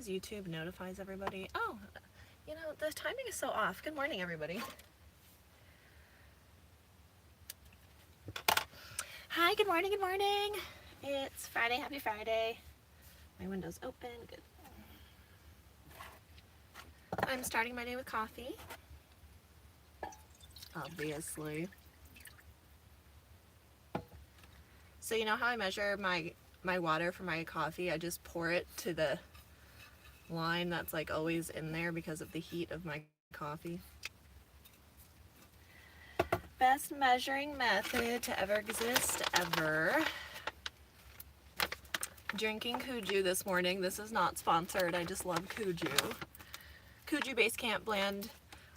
Sometimes YouTube notifies everybody. Oh, you know, the timing is so off. Good morning, everybody. Hi, good morning, good morning. It's Friday, happy Friday. My window's open, good. I'm starting my day with coffee. Obviously. So you know how I measure my water for my coffee? I just pour it to the line that's like always in there because of the heat of my coffee. Best measuring method to ever exist ever. Drinking Kuju this morning. This is not sponsored. I just love Kuju. Kuju Base Camp blend.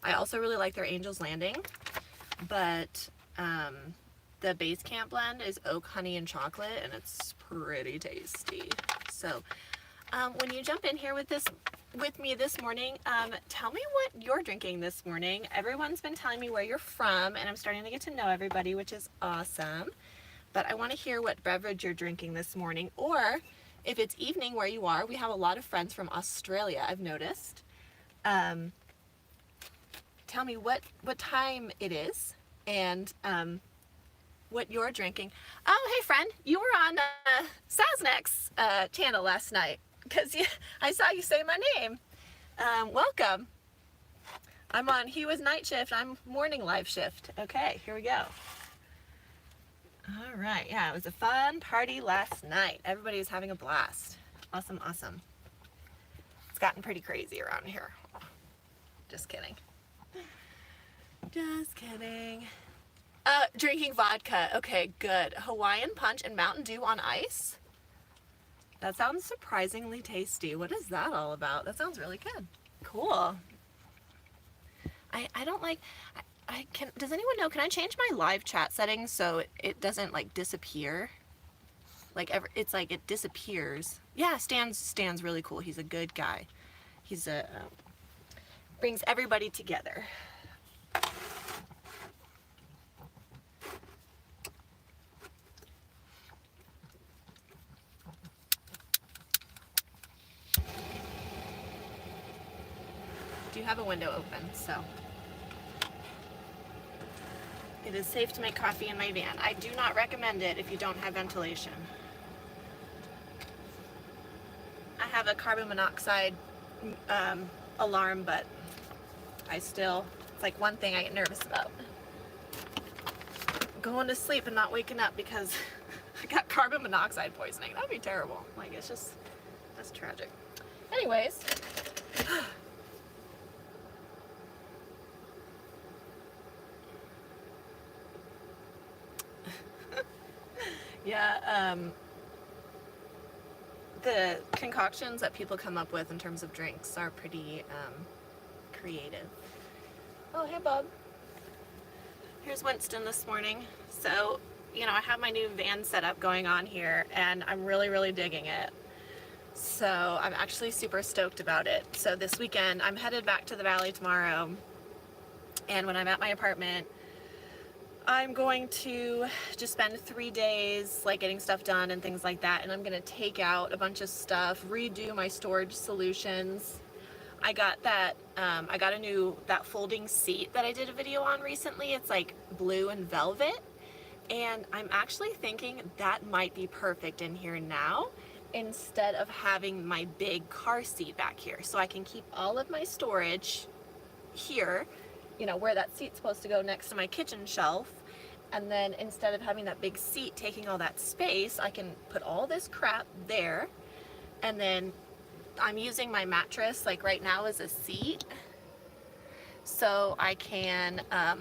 I also really like their Angel's Landing, but the Base Camp blend is oak, honey, and chocolate, and it's pretty tasty. So when you jump in here with me this morning, tell me what you're drinking this morning. Everyone's been telling me where you're from, and I'm starting to get to know everybody, which is awesome. But I want to hear what beverage you're drinking this morning, or if it's evening where you are. We have a lot of friends from Australia, I've noticed. Tell me what time it is and what you're drinking. Oh, hey friend, you were on Sasnek's channel last night because I saw you say my name. Welcome. He was night shift, I'm morning live shift. Okay, here we go. All right, yeah, it was a fun party last night. Everybody was having a blast. Awesome, awesome. It's gotten pretty crazy around here. Just kidding. Just kidding. Drinking vodka. Okay, good. Hawaiian Punch and Mountain Dew on ice? That sounds surprisingly tasty. What is that all about? That sounds really good. Cool. I don't like... does anyone know, can I change my live chat settings so it doesn't like disappear? It's like it disappears. Yeah, Stan's really cool. He's a good guy. He's brings everybody together. Do have a window open, so it is safe to make coffee in my van. I do not recommend it if you don't have ventilation. I have a carbon monoxide alarm, but it's like one thing I get nervous about. Going to sleep and not waking up because I got carbon monoxide poisoning. That'd be terrible. Like, that's tragic. Anyways. Yeah, the concoctions that people come up with in terms of drinks are pretty creative. Oh, hey, Bob. Here's Winston this morning. So, you know, I have my new van setup going on here, and I'm really, really digging it. So I'm actually super stoked about it. So this weekend, I'm headed back to the Valley tomorrow, and when I'm at my apartment, I'm going to just spend 3 days like getting stuff done and things like that, and I'm gonna take out a bunch of stuff, redo my storage solutions. I got that that folding seat that I did a video on recently. It's like blue and velvet, and I'm actually thinking that might be perfect in here now instead of having my big car seat back here, so I can keep all of my storage here, you know, where that seat's supposed to go next to my kitchen shelf. And then instead of having that big seat taking all that space, I can put all this crap there. And then I'm using my mattress like right now as a seat. So I can, oh,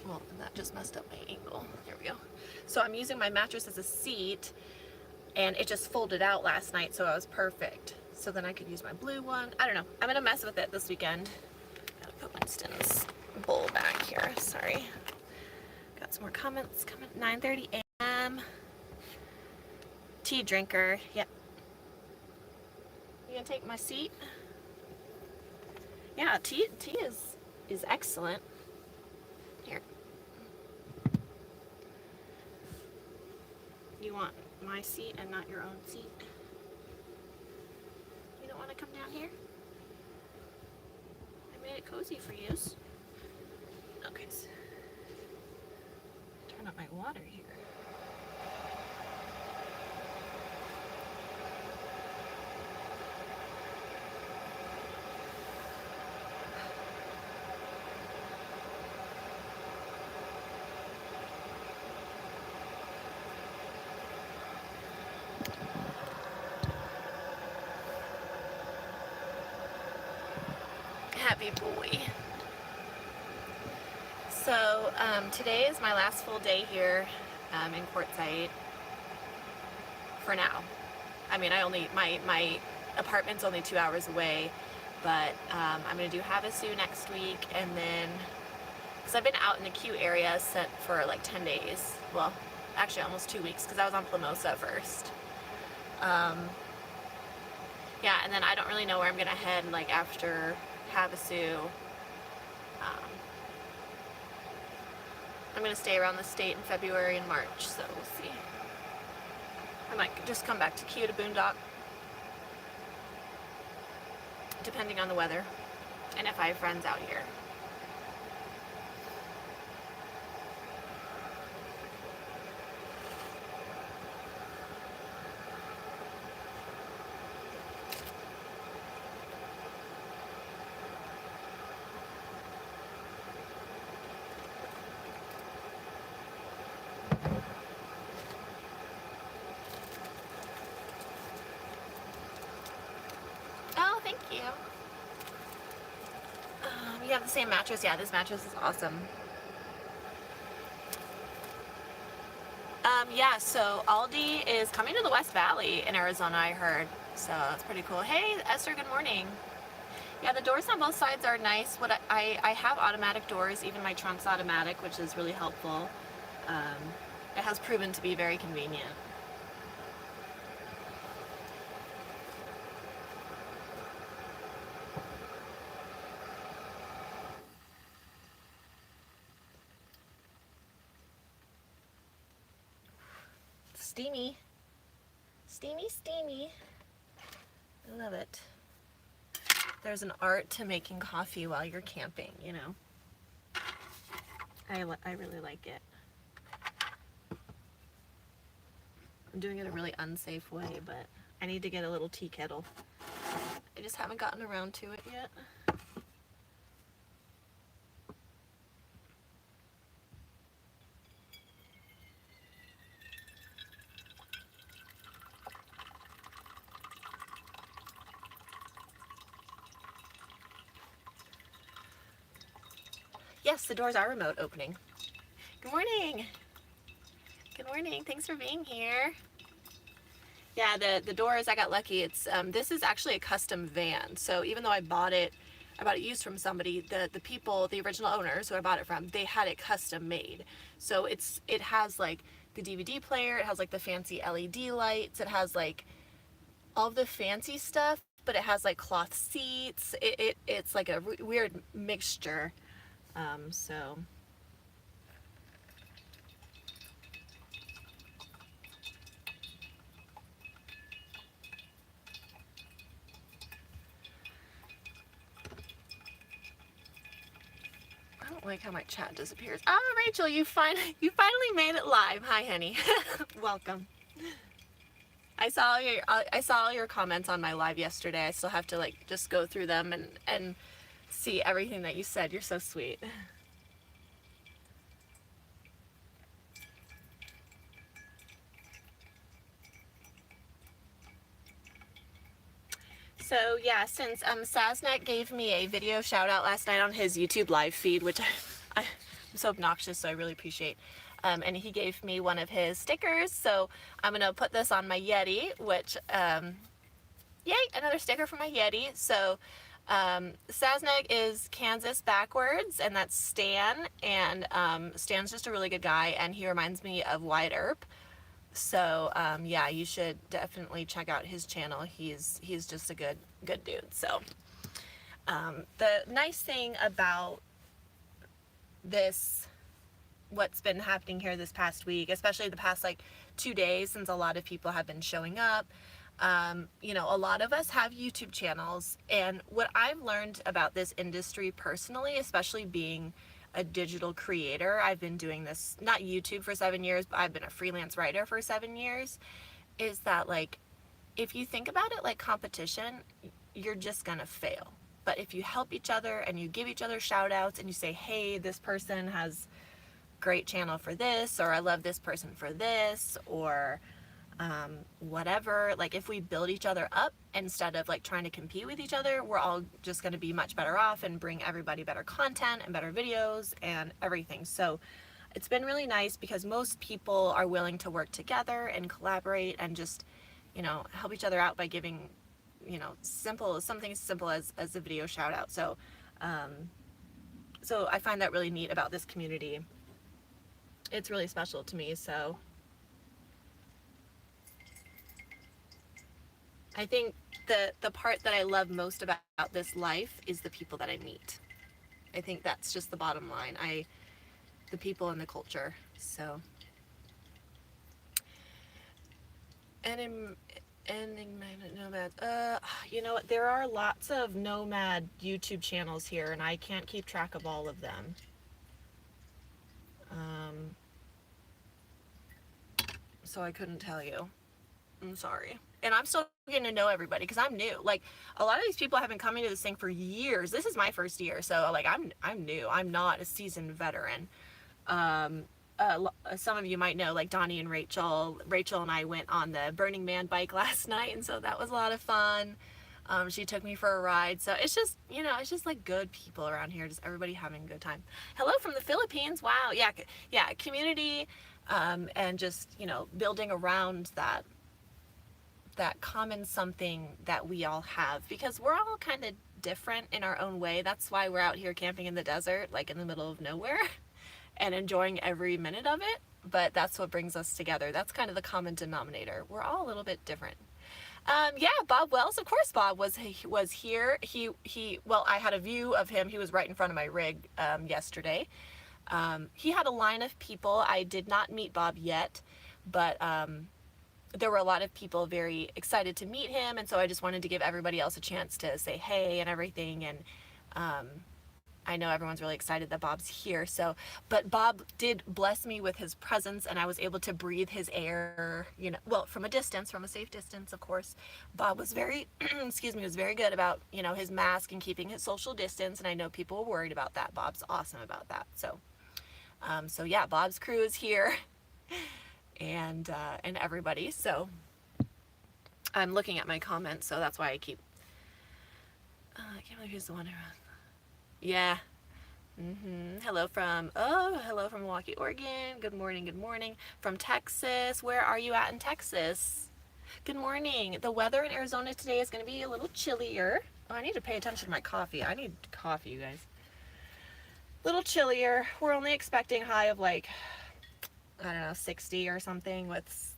well, that just messed up my angle. There we go. So I'm using my mattress as a seat, and it just folded out last night, so it was perfect. So then I could use my blue one. I don't know. I'm gonna mess with it this weekend. Gotta put Winston's bowl back here. Sorry. Got some more comments coming. 9:30 a.m. Tea drinker. Yep. You gonna take my seat? Yeah, tea is excellent. Here. You want my seat and not your own seat? come down here? I made it cozy for you. Okay. Turn up my water here. Happy boy. So today is my last full day here in Quartzsite for now. I mean, my apartment's only 2 hours away, but I'm gonna do Havasu next week, and then because I've been out in the Q area for like 10 days. Well, actually almost 2 weeks because I was on Plamosa first. Yeah, and then I don't really know where I'm gonna head like after Havasu. I'm gonna stay around the state in February and March, so we'll see. I might just come back to Q to boondock, depending on the weather and if I have friends out here. Oh, thank you. You have the same mattress? Yeah, this mattress is awesome. Yeah, so Aldi is coming to the West Valley in Arizona, I heard. So that's pretty cool. Hey, Esther, good morning. Yeah, the doors on both sides are nice. What I have automatic doors, even my trunk's automatic, which is really helpful. It has proven to be very convenient. Steamy. Steamy, steamy. I love it. There's an art to making coffee while you're camping, you know. I really like it. I'm doing it a really unsafe way, but I need to get a little tea kettle. I just haven't gotten around to it yet. Yes, the doors are remote opening. Good morning. Good morning. Thanks for being here. Yeah, the doors, I got lucky. It's this is actually a custom van. So even though I bought it used from somebody, the people, the original owners who I bought it from, they had it custom made. So it has like the DVD player, it has like the fancy LED lights, it has like all the fancy stuff, but it has like cloth seats. It's like a weird mixture. So I don't like how my chat disappears. Oh, Rachel, you finally made it live. Hi, honey. Welcome. I saw your comments on my live yesterday. I still have to like just go through them and see everything that you said. You're so sweet. So yeah, since Sasnet gave me a video shout out last night on his YouTube live feed, which I'm so obnoxious, so I really appreciate. And he gave me one of his stickers, so I'm gonna put this on my Yeti, which yay, another sticker for my Yeti. So Sasnek is Kansas backwards, and that's Stan, and Stan's just a really good guy, and he reminds me of Wyatt Earp. So yeah, you should definitely check out his channel. He's just a good dude. So the nice thing about this, what's been happening here this past week, especially the past like 2 days, since a lot of people have been showing up, You know, a lot of us have YouTube channels, and what I've learned about this industry personally, especially being a digital creator, I've been doing this, not YouTube for 7 years, but I've been a freelance writer for 7 years, is that like, if you think about it like competition, you're just gonna fail. But if you help each other and you give each other shout outs and you say, hey, this person has great channel for this, or I love this person for this, or whatever, like if we build each other up instead of like trying to compete with each other, we're all just going to be much better off and bring everybody better content and better videos and everything. So it's been really nice because most people are willing to work together and collaborate and just, you know, help each other out by giving, you know, something as simple as a video shout out. So so I find that really neat about this community. It's really special to me. So I think the part that I love most about this life is the people that I meet. I think that's just the bottom line. The people and the culture. So, enigmatic nomads. You know what? There are lots of nomad YouTube channels here, and I can't keep track of all of them. So I couldn't tell you. I'm sorry. And I'm still getting to know everybody because I'm new. Like, a lot of these people have been coming to this thing for years. This is my first year, so like I'm new. I'm not a seasoned veteran. Some of you might know, like Donnie and Rachel. Rachel and I went on the Burning Man bike last night, and so that was a lot of fun. She took me for a ride. So it's just, you know, it's just like good people around here, just everybody having a good time. Hello from the Philippines. Wow. Yeah, community, and just, you know, building around that common something that we all have, because we're all kind of different in our own way. That's why we're out here camping in the desert, like in the middle of nowhere, and enjoying every minute of it. But that's what brings us together. That's kind of the common denominator. We're all a little bit different. Yeah, Bob Wells, of course Bob was here. Well, I had a view of him. He was right in front of my rig yesterday. He had a line of people. I did not meet Bob yet, but there were a lot of people very excited to meet him, and so I just wanted to give everybody else a chance to say hey and everything. And I know everyone's really excited that Bob's here. So, but Bob did bless me with his presence, and I was able to breathe his air, you know, well, from a distance, from a safe distance, of course. Bob was very, excuse me, was very good about, you know, his mask and keeping his social distance, and I know people were worried about that. Bob's awesome about that. So, so yeah, Bob's crew is here, and everybody. So I'm looking at my comments, so that's why I keep, I can't believe he's the one who, yeah. Hello from Milwaukee, Oregon. Good morning, good morning. From Texas. Where are you at in Texas? Good morning. The weather in Arizona today is going to be a little chillier. Oh, I need to pay attention to my coffee. I need coffee, you guys. A little chillier. We're only expecting high of like, I don't know, 60 or something. With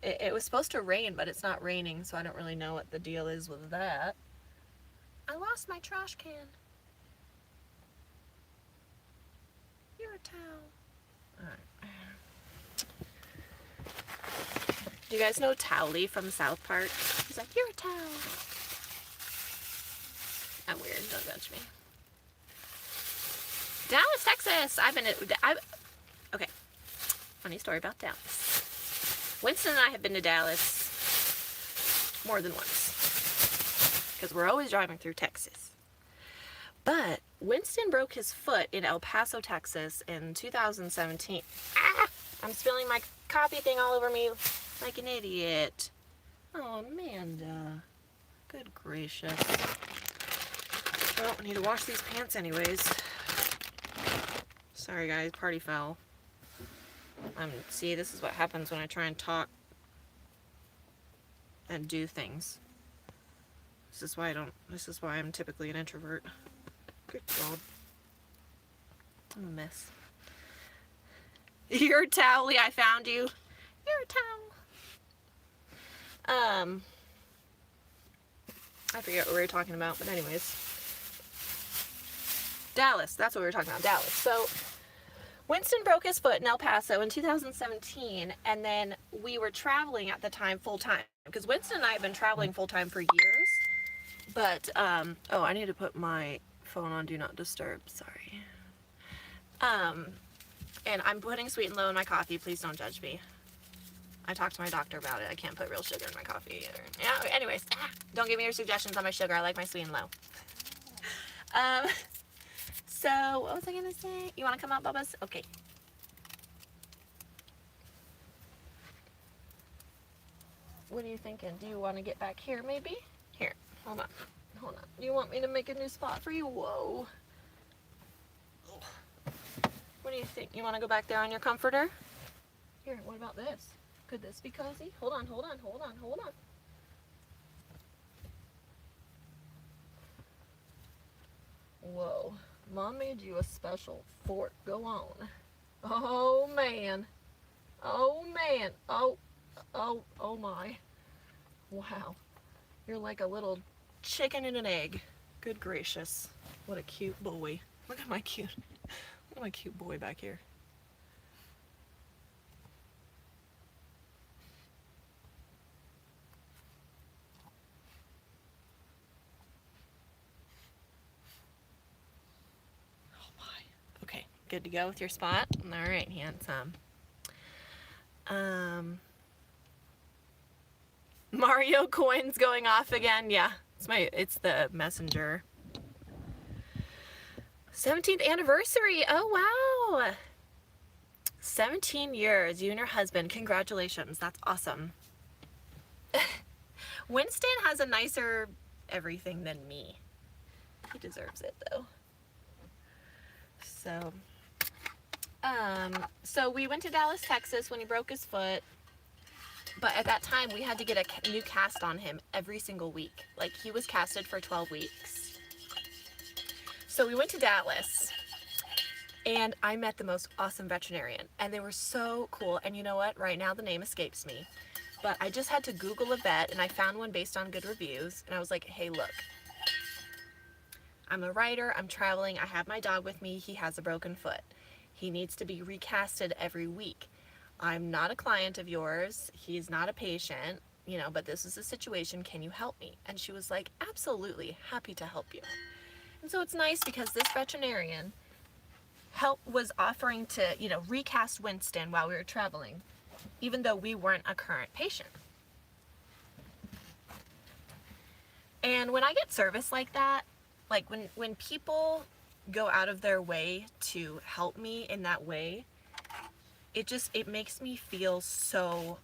it was supposed to rain, but it's not raining, so I don't really know what the deal is with that. I lost my trash can. You're a towel. Alright. Do you guys know Towley from South Park? He's like, you're a towel. I'm weird, don't judge me. Dallas, Texas. Okay. Funny story about Dallas. Winston and I have been to Dallas more than once, because we're always driving through Texas. But Winston broke his foot in El Paso, Texas in 2017. Ah! I'm spilling my coffee thing all over me like an idiot. Oh, Amanda. Good gracious. Well, I need to wash these pants anyways. Sorry guys, party foul. See, this is what happens when I try and talk and do things. This is why I'm typically an introvert. Good God. I'm a mess. You're Towley, I found you. You're a towel. I forget what we were talking about, but anyways. Dallas, that's what we were talking about, Dallas. So, Winston broke his foot in El Paso in 2017, and then we were traveling at the time full time. because Winston and I have been traveling full-time for years, but, oh, I need to put my phone on Do Not Disturb, sorry. And I'm putting sweet and low in my coffee, please don't judge me. I talked to my doctor about it, I can't put real sugar in my coffee either. Yeah, anyways, don't give me your suggestions on my sugar, I like my sweet and low. So, what was I gonna say? You wanna come out, Bubba's? Okay. What are you thinking? Do you want to get back here, maybe? Here, hold on. Hold on. Do you want me to make a new spot for you? Whoa. What do you think? You want to go back there on your comforter? Here, what about this? Could this be cozy? Hold on, hold on, hold on, hold on. Whoa. Mom made you a special fort. Go on. Oh, man. Oh, man. Oh, oh my. Wow. You're like a little chicken in an egg. Good gracious. What a cute boy. Look at my cute boy back here. Oh my. Okay, good to go with your spot? All right, handsome. Mario coins going off again. Yeah, it's the messenger. 17th anniversary. Oh wow. 17 years, you and your husband. Congratulations. That's awesome. Winston has a nicer everything than me. He deserves it though. So we went to Dallas, Texas when he broke his foot. But at that time, we had to get a new cast on him every single week. Like, he was casted for 12 weeks. So we went to Dallas, and I met the most awesome veterinarian. And they were so cool. And you know what? Right now, the name escapes me. But I just had to Google a vet, and I found one based on good reviews. And I was like, hey, look. I'm a writer. I'm traveling. I have my dog with me. He has a broken foot. He needs to be recasted every week. I'm not a client of yours. He's not a patient, you know, but this is a situation. Can you help me? And she was like, absolutely, happy to help you. And so it's nice because this veterinarian was offering to, you know, recast Winston while we were traveling, even though we weren't a current patient. And when I get service like that, like when people go out of their way to help me in that way, it makes me feel so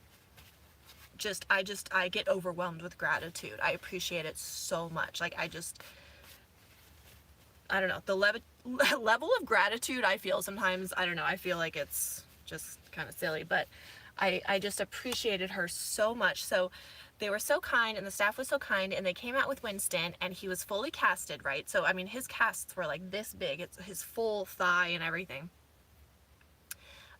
I get overwhelmed with gratitude. I appreciate it so much. Like I don't know, the level of gratitude I feel sometimes, I don't know, I feel like it's just kind of silly, but I just appreciated her so much. So they were so kind, and the staff was so kind, and they came out with Winston, and he was fully casted, right? So, I mean, his casts were like this big. It's his full thigh and everything.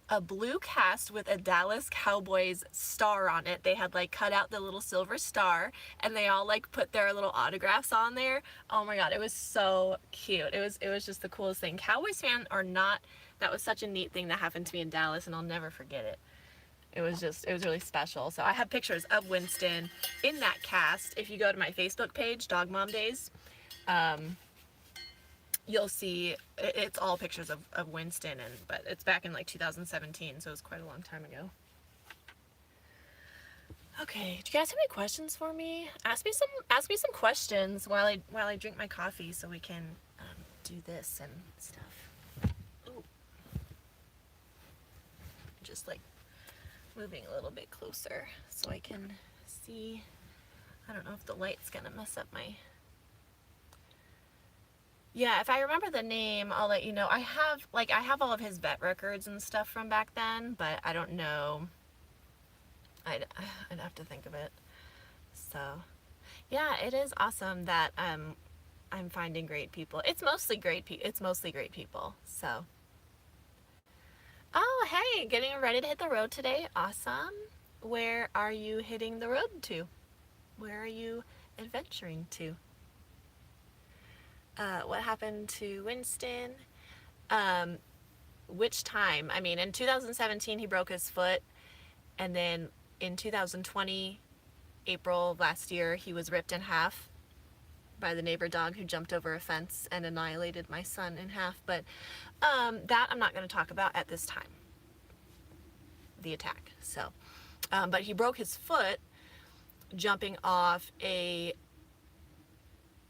A blue cast with a Dallas Cowboys star on it. They had like cut out the little silver star, and they all like put their little autographs on there. Oh my god, it was so cute. It was just the coolest thing. Cowboys fan or not, that was such a neat thing that happened to me in Dallas, and I'll never forget it. It was really special. So I have pictures of Winston in that cast. If you go to my Facebook page, Dog Mom Days, you'll see it's all pictures of Winston, but it's back in like 2017, so it was quite a long time ago. Okay, do you guys have any questions for me? Ask me some questions while I drink my coffee so we can do this and stuff. Ooh. Just like moving a little bit closer so I can see. I don't know if the light's gonna mess up my... Yeah, if I remember the name, I'll let you know. I have all of his vet records and stuff from back then, but I don't know. I'd have to think of it. So, yeah, it is awesome that I'm finding great people. It's mostly great people. So, oh, hey, getting ready to hit the road today. Awesome. Where are you hitting the road to? Where are you adventuring to? What happened to Winston? Which time? I mean, in 2017 he broke his foot, and then in 2020 April of last year, he was ripped in half by the neighbor dog who jumped over a fence and annihilated my son in half. But that I'm not going to talk about at this time, the attack. So, but he broke his foot jumping off a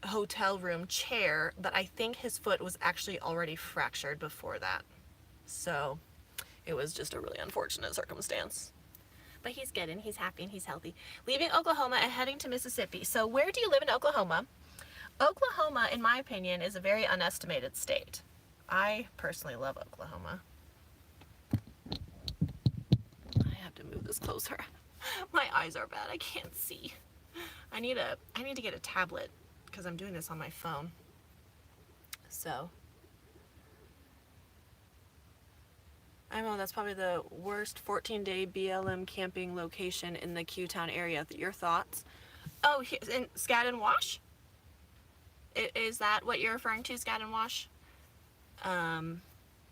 hotel room chair, but I think his foot was actually already fractured before that. So it was just a really unfortunate circumstance. But he's good and he's happy and he's healthy. Leaving Oklahoma and heading to Mississippi. So where do you live in Oklahoma? Oklahoma, in my opinion, is a very unestimated state. I personally love Oklahoma. I have to move this closer. My eyes are bad. I can't see. I need to get a tablet because I'm doing this on my phone. So I know that's probably the worst 14-day BLM camping location in the Q-Town area. Your thoughts? Oh, in Scat and Wash? Is that what you're referring to, Scat and Wash?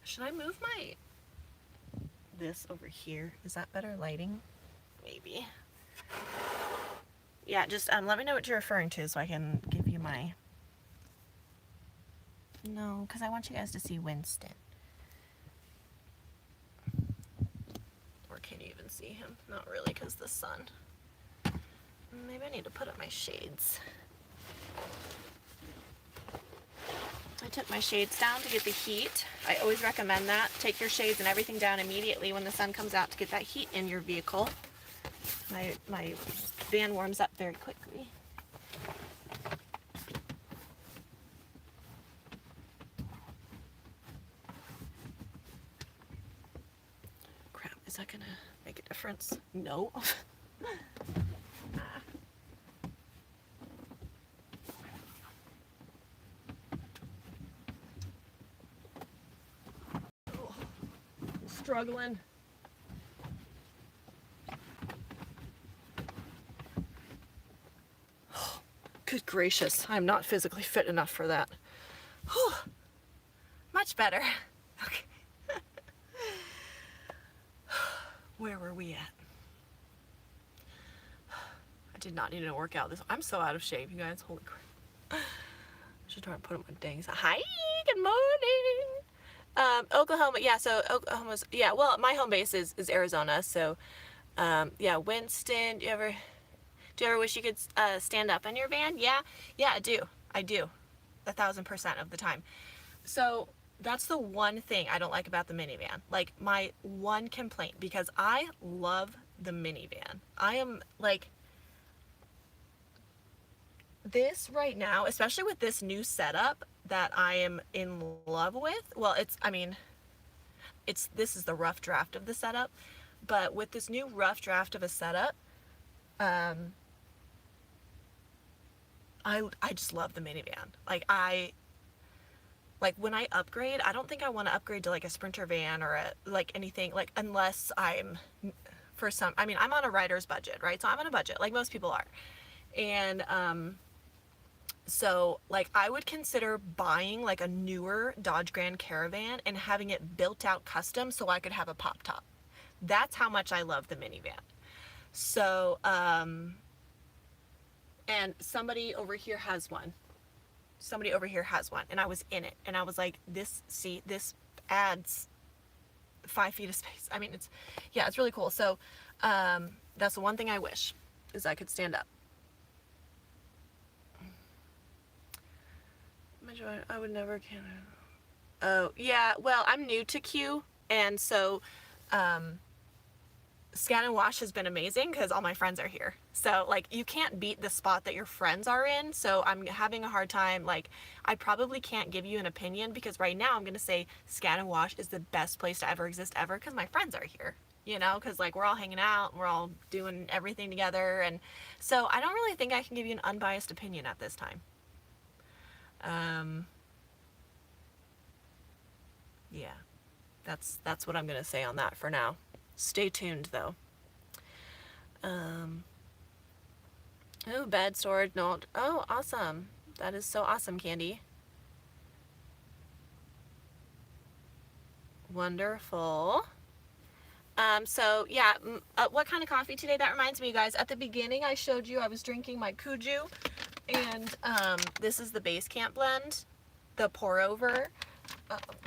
Should I move this over here? Is that better lighting? Maybe. Yeah, just let me know what you're referring to so I can give you my... No, because I want you guys to see Winston. Or can you even see him? Not really, because the sun. Maybe I need to put up my shades. I took my shades down to get the heat. I always recommend that. Take your shades and everything down immediately when the sun comes out to get that heat in your vehicle. My van warms up very quickly. Crap, is that gonna make a difference? No. Struggling. Good gracious, I'm not physically fit enough for that. Whew. Much better. Okay. Where were we at? I did not need to work out this. I'm so out of shape, you guys. Holy crap. I should try to put on my dang. Hi, good morning. Oklahoma, yeah, so Oklahoma's, yeah, well, my home base is Arizona, so, yeah, Winston, do you ever wish you could stand up in your van? Yeah, I do, 1,000% of the time. So that's the one thing I don't like about the minivan, like my one complaint, because I love the minivan. I am like, this right now, especially with this new setup that I am in love with. Well, this is the rough draft of the setup, but with this new rough draft of a setup, I just love the minivan. Like when I upgrade, I don't think I want to upgrade to like a Sprinter van or like anything, like unless I'm I'm on a rider's budget, right? So I'm on a budget like most people are. And, so like I would consider buying like a newer Dodge Grand Caravan and having it built out custom so I could have a pop top. That's how much I love the minivan. So, and somebody over here has one. And I was in it and I was like, this adds 5 feet of space. I mean, it's really cool. So, that's the one thing I wish is I could stand up. I would never can. Oh, yeah. Well, I'm new to Q, and so Scan and Wash has been amazing because all my friends are here. So, like, you can't beat the spot that your friends are in. So I'm having a hard time. Like, I probably can't give you an opinion because right now I'm going to say Scan and Wash is the best place to ever exist ever because my friends are here. You know, because like we're all hanging out, and we're all doing everything together, and so I don't really think I can give you an unbiased opinion at this time. Yeah, that's what I'm gonna say on that for now. Stay tuned though. Oh, bed storage, no, oh, awesome. That is so awesome, Candy. Wonderful. So yeah, what kind of coffee today? That reminds me, you guys, at the beginning I showed you I was drinking my Kuju, and this is the Base Camp blend, the pour over.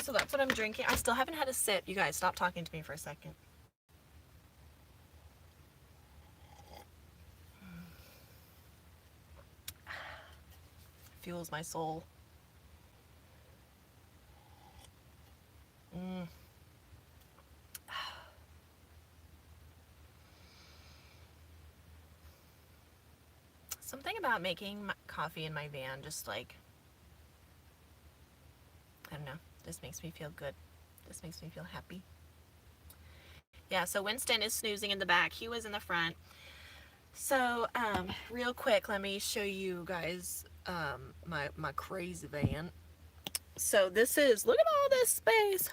So that's what I'm drinking. I still haven't had a sip. You guys, stop talking to me for a second. Fuels my soul. Something about making coffee in my van, just like, I don't know, this makes me feel good. This makes me feel happy. Yeah, so Winston is snoozing in the back. He was in the front. So, real quick, let me show you guys my crazy van. So this is, look at all this space.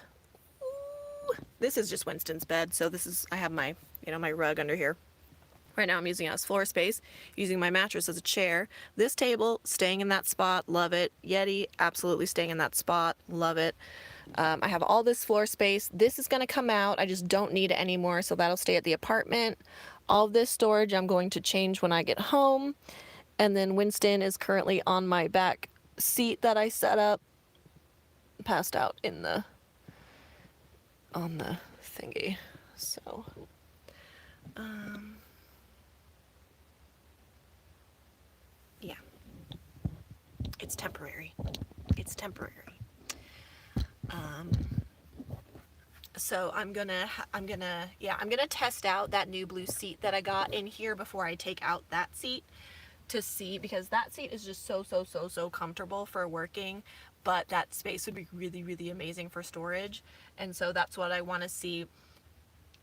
Ooh. This is just Winston's bed. So this is, I have my, my rug under here. Right now I'm using it as floor space, using my mattress as a chair. This table, staying in that spot, love it. Yeti, absolutely staying in that spot, love it. I have all this floor space. This is going to come out. I just don't need it anymore, so that'll stay at the apartment. All of this storage I'm going to change when I get home. And then Winston is currently on my back seat that I set up. Passed out in the, on the thingy. So, yeah. It's temporary. It's temporary. So I'm gonna test out that new blue seat that I got in here before I take out that seat to see, because that seat is just so comfortable for working, but that space would be really amazing for storage. And so that's what I want to see.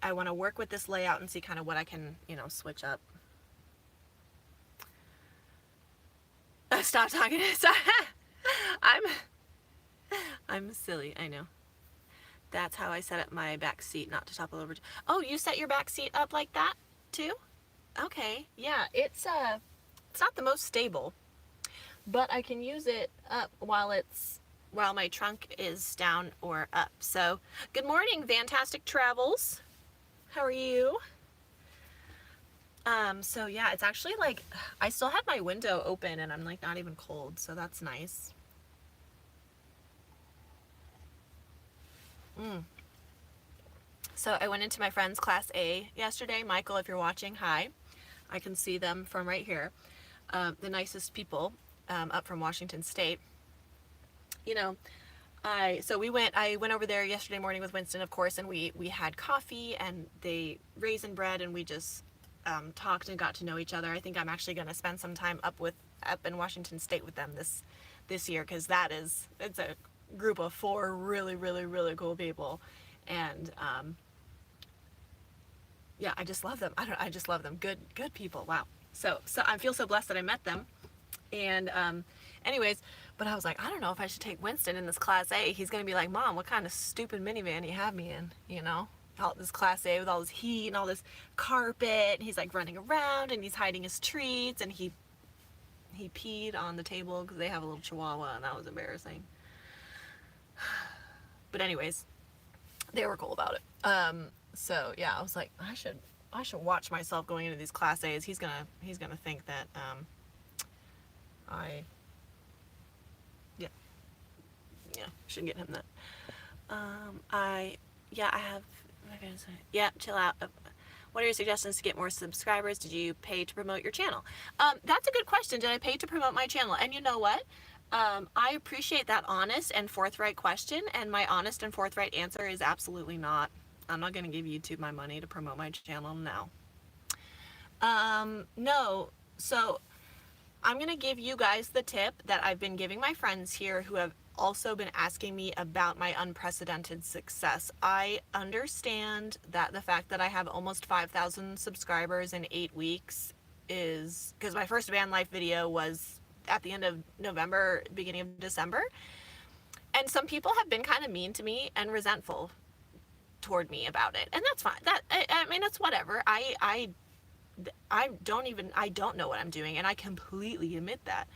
I want to work with this layout and see kind of what I can, switch up. Stop talking. I'm silly, I know. That's how I set up my back seat, not to topple over. Oh, you set your back seat up like that too? Okay, yeah, it's not the most stable, but I can use it up while my trunk is down or up. So, good morning, Fantastic Travels. How are you? So yeah, it's actually like, I still have my window open and I'm like not even cold, so that's nice. So I went into my friend's Class A yesterday. Michael, if you're watching, hi. I can see them from right here. The nicest people up from Washington State. I went over there yesterday morning with Winston, of course, and we had coffee and they raisin bread, and we just talked and got to know each other. I think I'm actually going to spend some time up in Washington State with them this year, because it's a group of 4 really cool people, and yeah, I just love them. I just love them. Good people. Wow. So I feel so blessed that I met them. And anyways, but I was like, I don't know if I should take Winston in this Class A. He's gonna be like, Mom, what kind of stupid minivan you have me in? All this Class A with all this heat and all this carpet. And he's like running around and he's hiding his treats, and he peed on the table because they have a little chihuahua, and that was embarrassing. But anyways, they were cool about it. So yeah, I was like, I should watch myself going into these Class A's. He's gonna think that should get him that. I have, what am I gonna say? Yeah, chill out. What are your suggestions to get more subscribers? Did you pay to promote your channel? That's a good question. Did I pay to promote my channel? And you know what? I appreciate that honest and forthright question, and my honest and forthright answer is absolutely not. I'm not going to give YouTube my money to promote my channel now. No. So I'm going to give you guys the tip that I've been giving my friends here who have also been asking me about my unprecedented success. I understand that the fact that I have almost 5,000 subscribers in 8 weeks is because my first van life video was at the end of November, beginning of December. And some people have been kind of mean to me and resentful toward me about it. And that's fine. I mean, it's whatever. I don't know what I'm doing, and I completely admit that.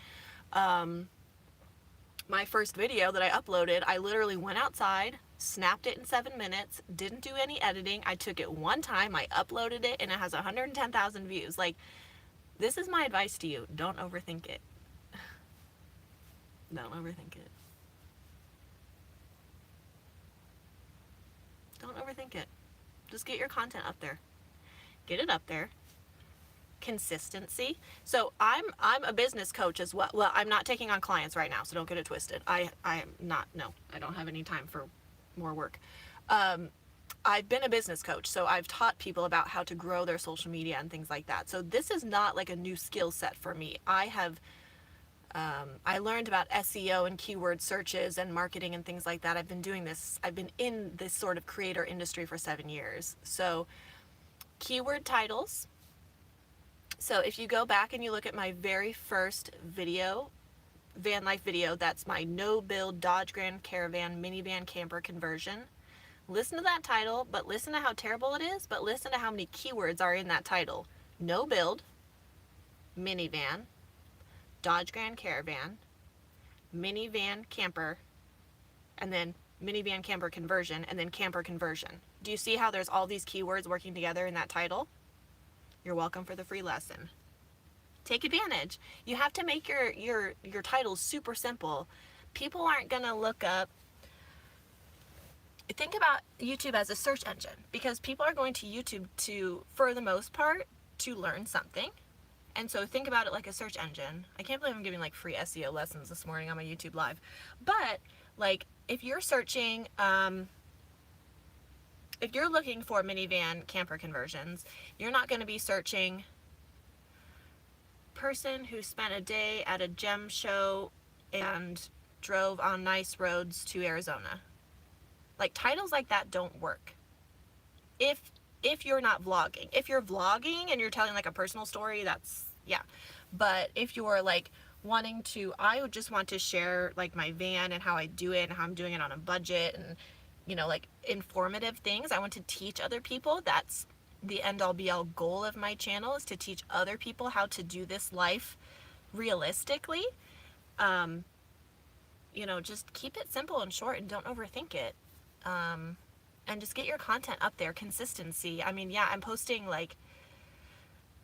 My first video that I uploaded, I literally went outside, snapped it in 7 minutes, didn't do any editing. I took it one time, I uploaded it, and it has 110,000 views. Like, this is my advice to you. Don't overthink it. Don't overthink it. Don't overthink it. Just get your content up there. Get it up there. Consistency. So I'm a business coach as well. Well, I'm not taking on clients right now, so don't get it twisted. I am not. No, I don't have any time for more work. I've been a business coach, so I've taught people about how to grow their social media and things like that. So this is not like a new skill set for me. I learned about SEO and keyword searches and marketing and things like that. I've been doing this. I've been in this sort of creator industry for 7 years. So keyword titles. So if you go back and you look at my very first video, van life video, that's my no build Dodge Grand Caravan minivan camper conversion. Listen to that title, but listen to how terrible it is, but listen to how many keywords are in that title. No build, minivan, Dodge Grand Caravan, minivan camper, and then minivan camper conversion, and then camper conversion. Do you see how there's all these keywords working together in that title? You're welcome for the free lesson. Take advantage. You have to make your titles super simple. People aren't gonna look up. Think about YouTube as a search engine, because people are going to YouTube to, for the most part, to learn something. And so think about it like a search engine. I can't believe I'm giving like free SEO lessons this morning on my YouTube live. But like if you're searching, if you're looking for minivan camper conversions, you're not going to be searching person who spent a day at a gem show and drove on nice roads to Arizona. Like titles like that don't work. If you're not vlogging. If you're vlogging and you're telling like a personal story, that's, yeah. But if you're like wanting to, I would just want to share like my van and how I do it and how I'm doing it on a budget and, you know, like informative things. I want to teach other people. That's the end all be all goal of my channel, is to teach other people how to do this life realistically. You know, just keep it simple and short and don't overthink it. And just get your content up there. Consistency. I mean, yeah, I'm posting like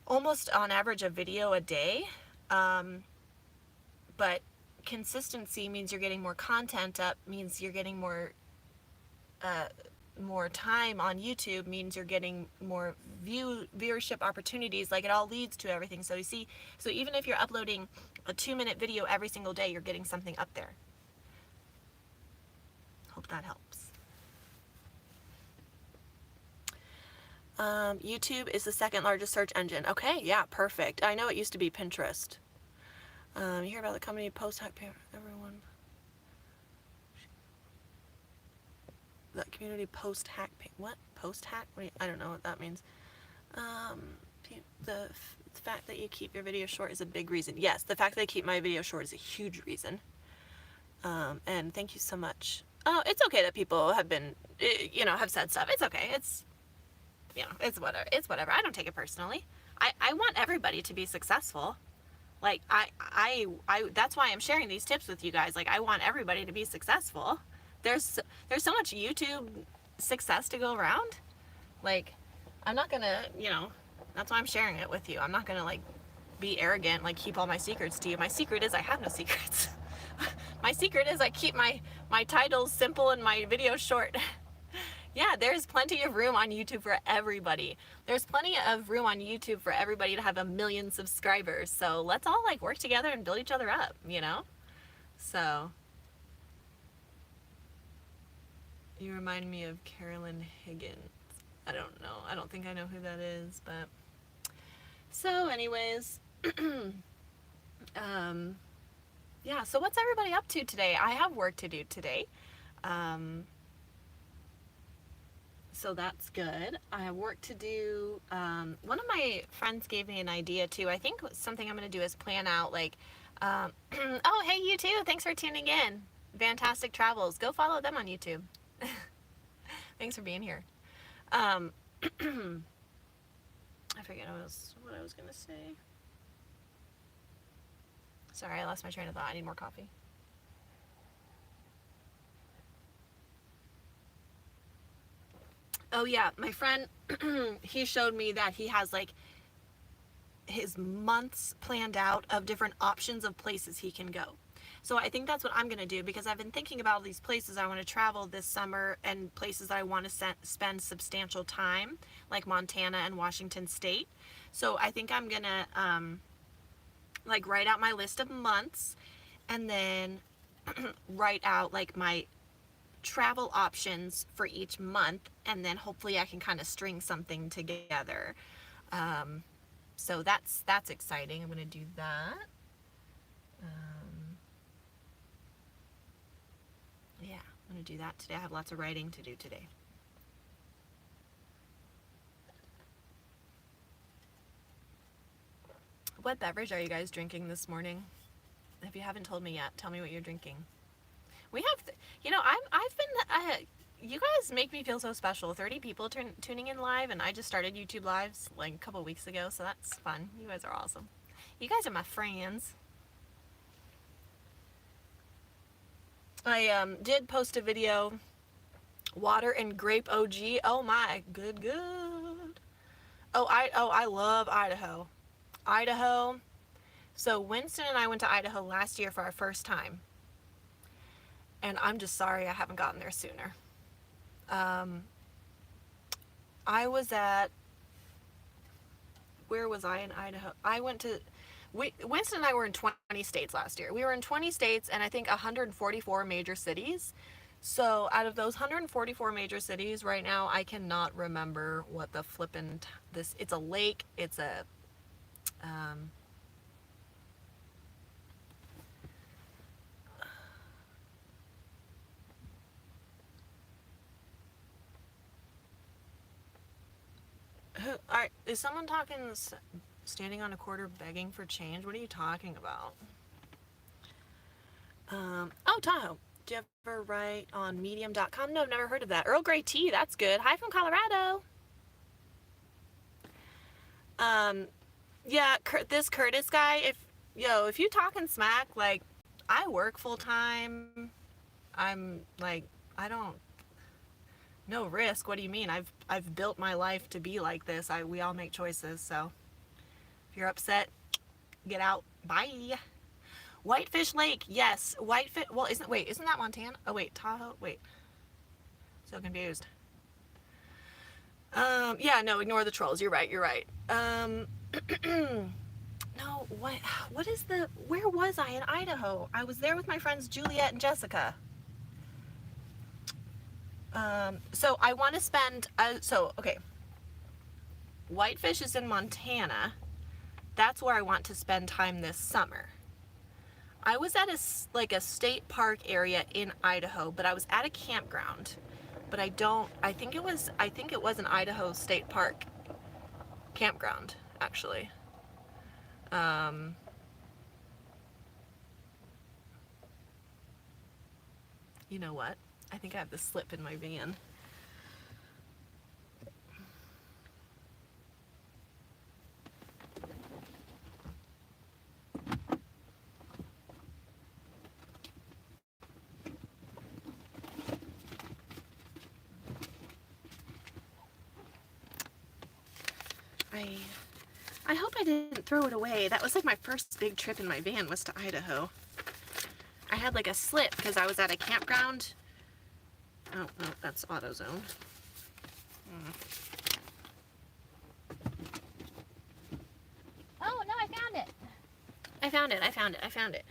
almost on average a video a day. But consistency means you're getting more content up, means you're getting more time on YouTube, means you're getting more viewership opportunities. Like it all leads to everything. So you see, so even if you're uploading a 2-minute video every single day, you're getting something up there. Hope that helps. YouTube is the second largest search engine. Okay, yeah, perfect. I know it used to be Pinterest. You hear about the company post-hack, everyone. The community post-hack, what? Post-hack? I don't know what that means. The fact that you keep your video short is a big reason. Yes, the fact that I keep my video short is a huge reason. And thank you so much. Oh, it's okay that people have been, you know, have said stuff. It's okay. It's, you know, it's whatever. It's whatever. I don't take it personally. I want everybody to be successful. Like, I that's why I'm sharing these tips with you guys. Like, I want everybody to be successful. There's so much YouTube success to go around. Like, I'm not gonna, you know, that's why I'm sharing it with you. I'm not gonna, like, be arrogant, like, keep all my secrets to you. My secret is I have no secrets. My secret is I keep my titles simple and my videos short. Yeah, there's plenty of room on YouTube for everybody. There's plenty of room on YouTube for everybody to have 1 million subscribers. So let's all like work together and build each other up, you know? So you remind me of Carolyn Higgins. I don't know. I don't think I know who that is, but so anyways, yeah, so what's everybody up to today? I have work to do today. So that's good. I have work to do. One of my friends gave me an idea too. I think something I'm going to do is plan out like, oh, hey, you too. Thanks for tuning in. Fantastic Travels. Go follow them on YouTube. Thanks for being here. I forget what I was going to say. Sorry, I lost my train of thought. I need more coffee. Oh yeah, my friend, he showed me that he has like his months planned out of different options of places he can go. So I think that's what I'm going to do, because I've been thinking about all these places I want to travel this summer and places that I want to spend substantial time, like Montana and Washington State. So I think I'm going to like write out my list of months, and then write out like my travel options for each month, and then hopefully I can kind of string something together. So that's exciting. I'm going to do that. Yeah, I'm going to do that today. I have lots of writing to do today. What beverage are you guys drinking this morning? If you haven't told me yet, tell me what you're drinking. We have, you know, I've been, you guys make me feel so special. 30 people tuning in live, and I just started YouTube Lives like a couple weeks ago, so that's fun. You guys are awesome. You guys are my friends. I did post a video, water and grape OG. Oh my, good. Oh, I love Idaho. Idaho. So Winston and I went to Idaho last year for our first time, and I'm just sorry I haven't gotten there sooner. I was at, where was I in Idaho? I went to, Winston and I were in 20 states last year. We were in 20 states and I think 144 major cities. So out of those 144 major cities right now, I cannot remember what the flippin' this, it's a lake, it's a, is someone talking, standing on a quarter begging for change? What are you talking about? Oh, Tahoe. Do you ever write on medium.com? No, I've never heard of that. Earl Grey tea, that's good. Hi from Colorado. Yeah, this Curtis guy, if you talking smack, like, I work full time. I'm like, I don't, no risk. What do you mean? I've built my life to be like this. We all make choices, so if you're upset, get out. Bye. Whitefish Lake, yes. Whitefish, well, isn't that Montana? Oh, wait, Tahoe? Wait. So confused. Yeah, no, ignore the trolls. You're right. No, what is where was I in Idaho? I was there with my friends Juliet and Jessica. So I want to spend, okay. Whitefish is in Montana. That's where I want to spend time this summer. I was at a state park area in Idaho, but I was at a campground. But I think it was an Idaho State Park campground, actually. You know what? I think I have the slip in my van. I hope I didn't throw it away. That was like my first big trip in my van was to Idaho. I had like a slip because I was at a campground. Oh, no, that's AutoZone. Oh, no, I found it. I found it.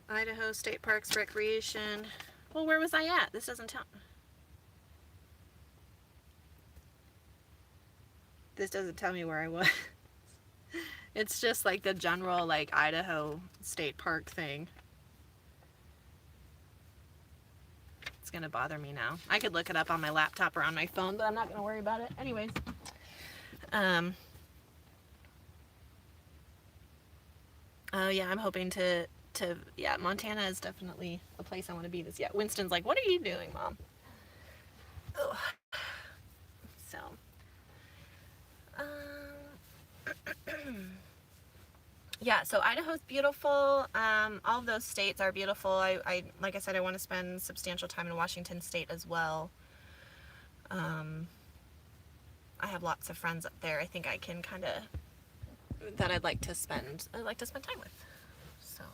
Idaho State Parks Recreation. Well, where was I at? This doesn't tell. This doesn't tell me where I was. It's just like the general like Idaho State Park thing. It's gonna bother me now. I could look it up on my laptop or on my phone, but I'm not gonna worry about it. Anyways. Oh yeah, I'm hoping to yeah, Montana is definitely a place I want to be this year. Winston's like, what are you doing, Mom? Ugh. So yeah, so Idaho's beautiful. All of those states are beautiful. I like I said, I want to spend substantial time in Washington State as well. I have lots of friends up there. I think I can kind of that I'd like to spend time with. So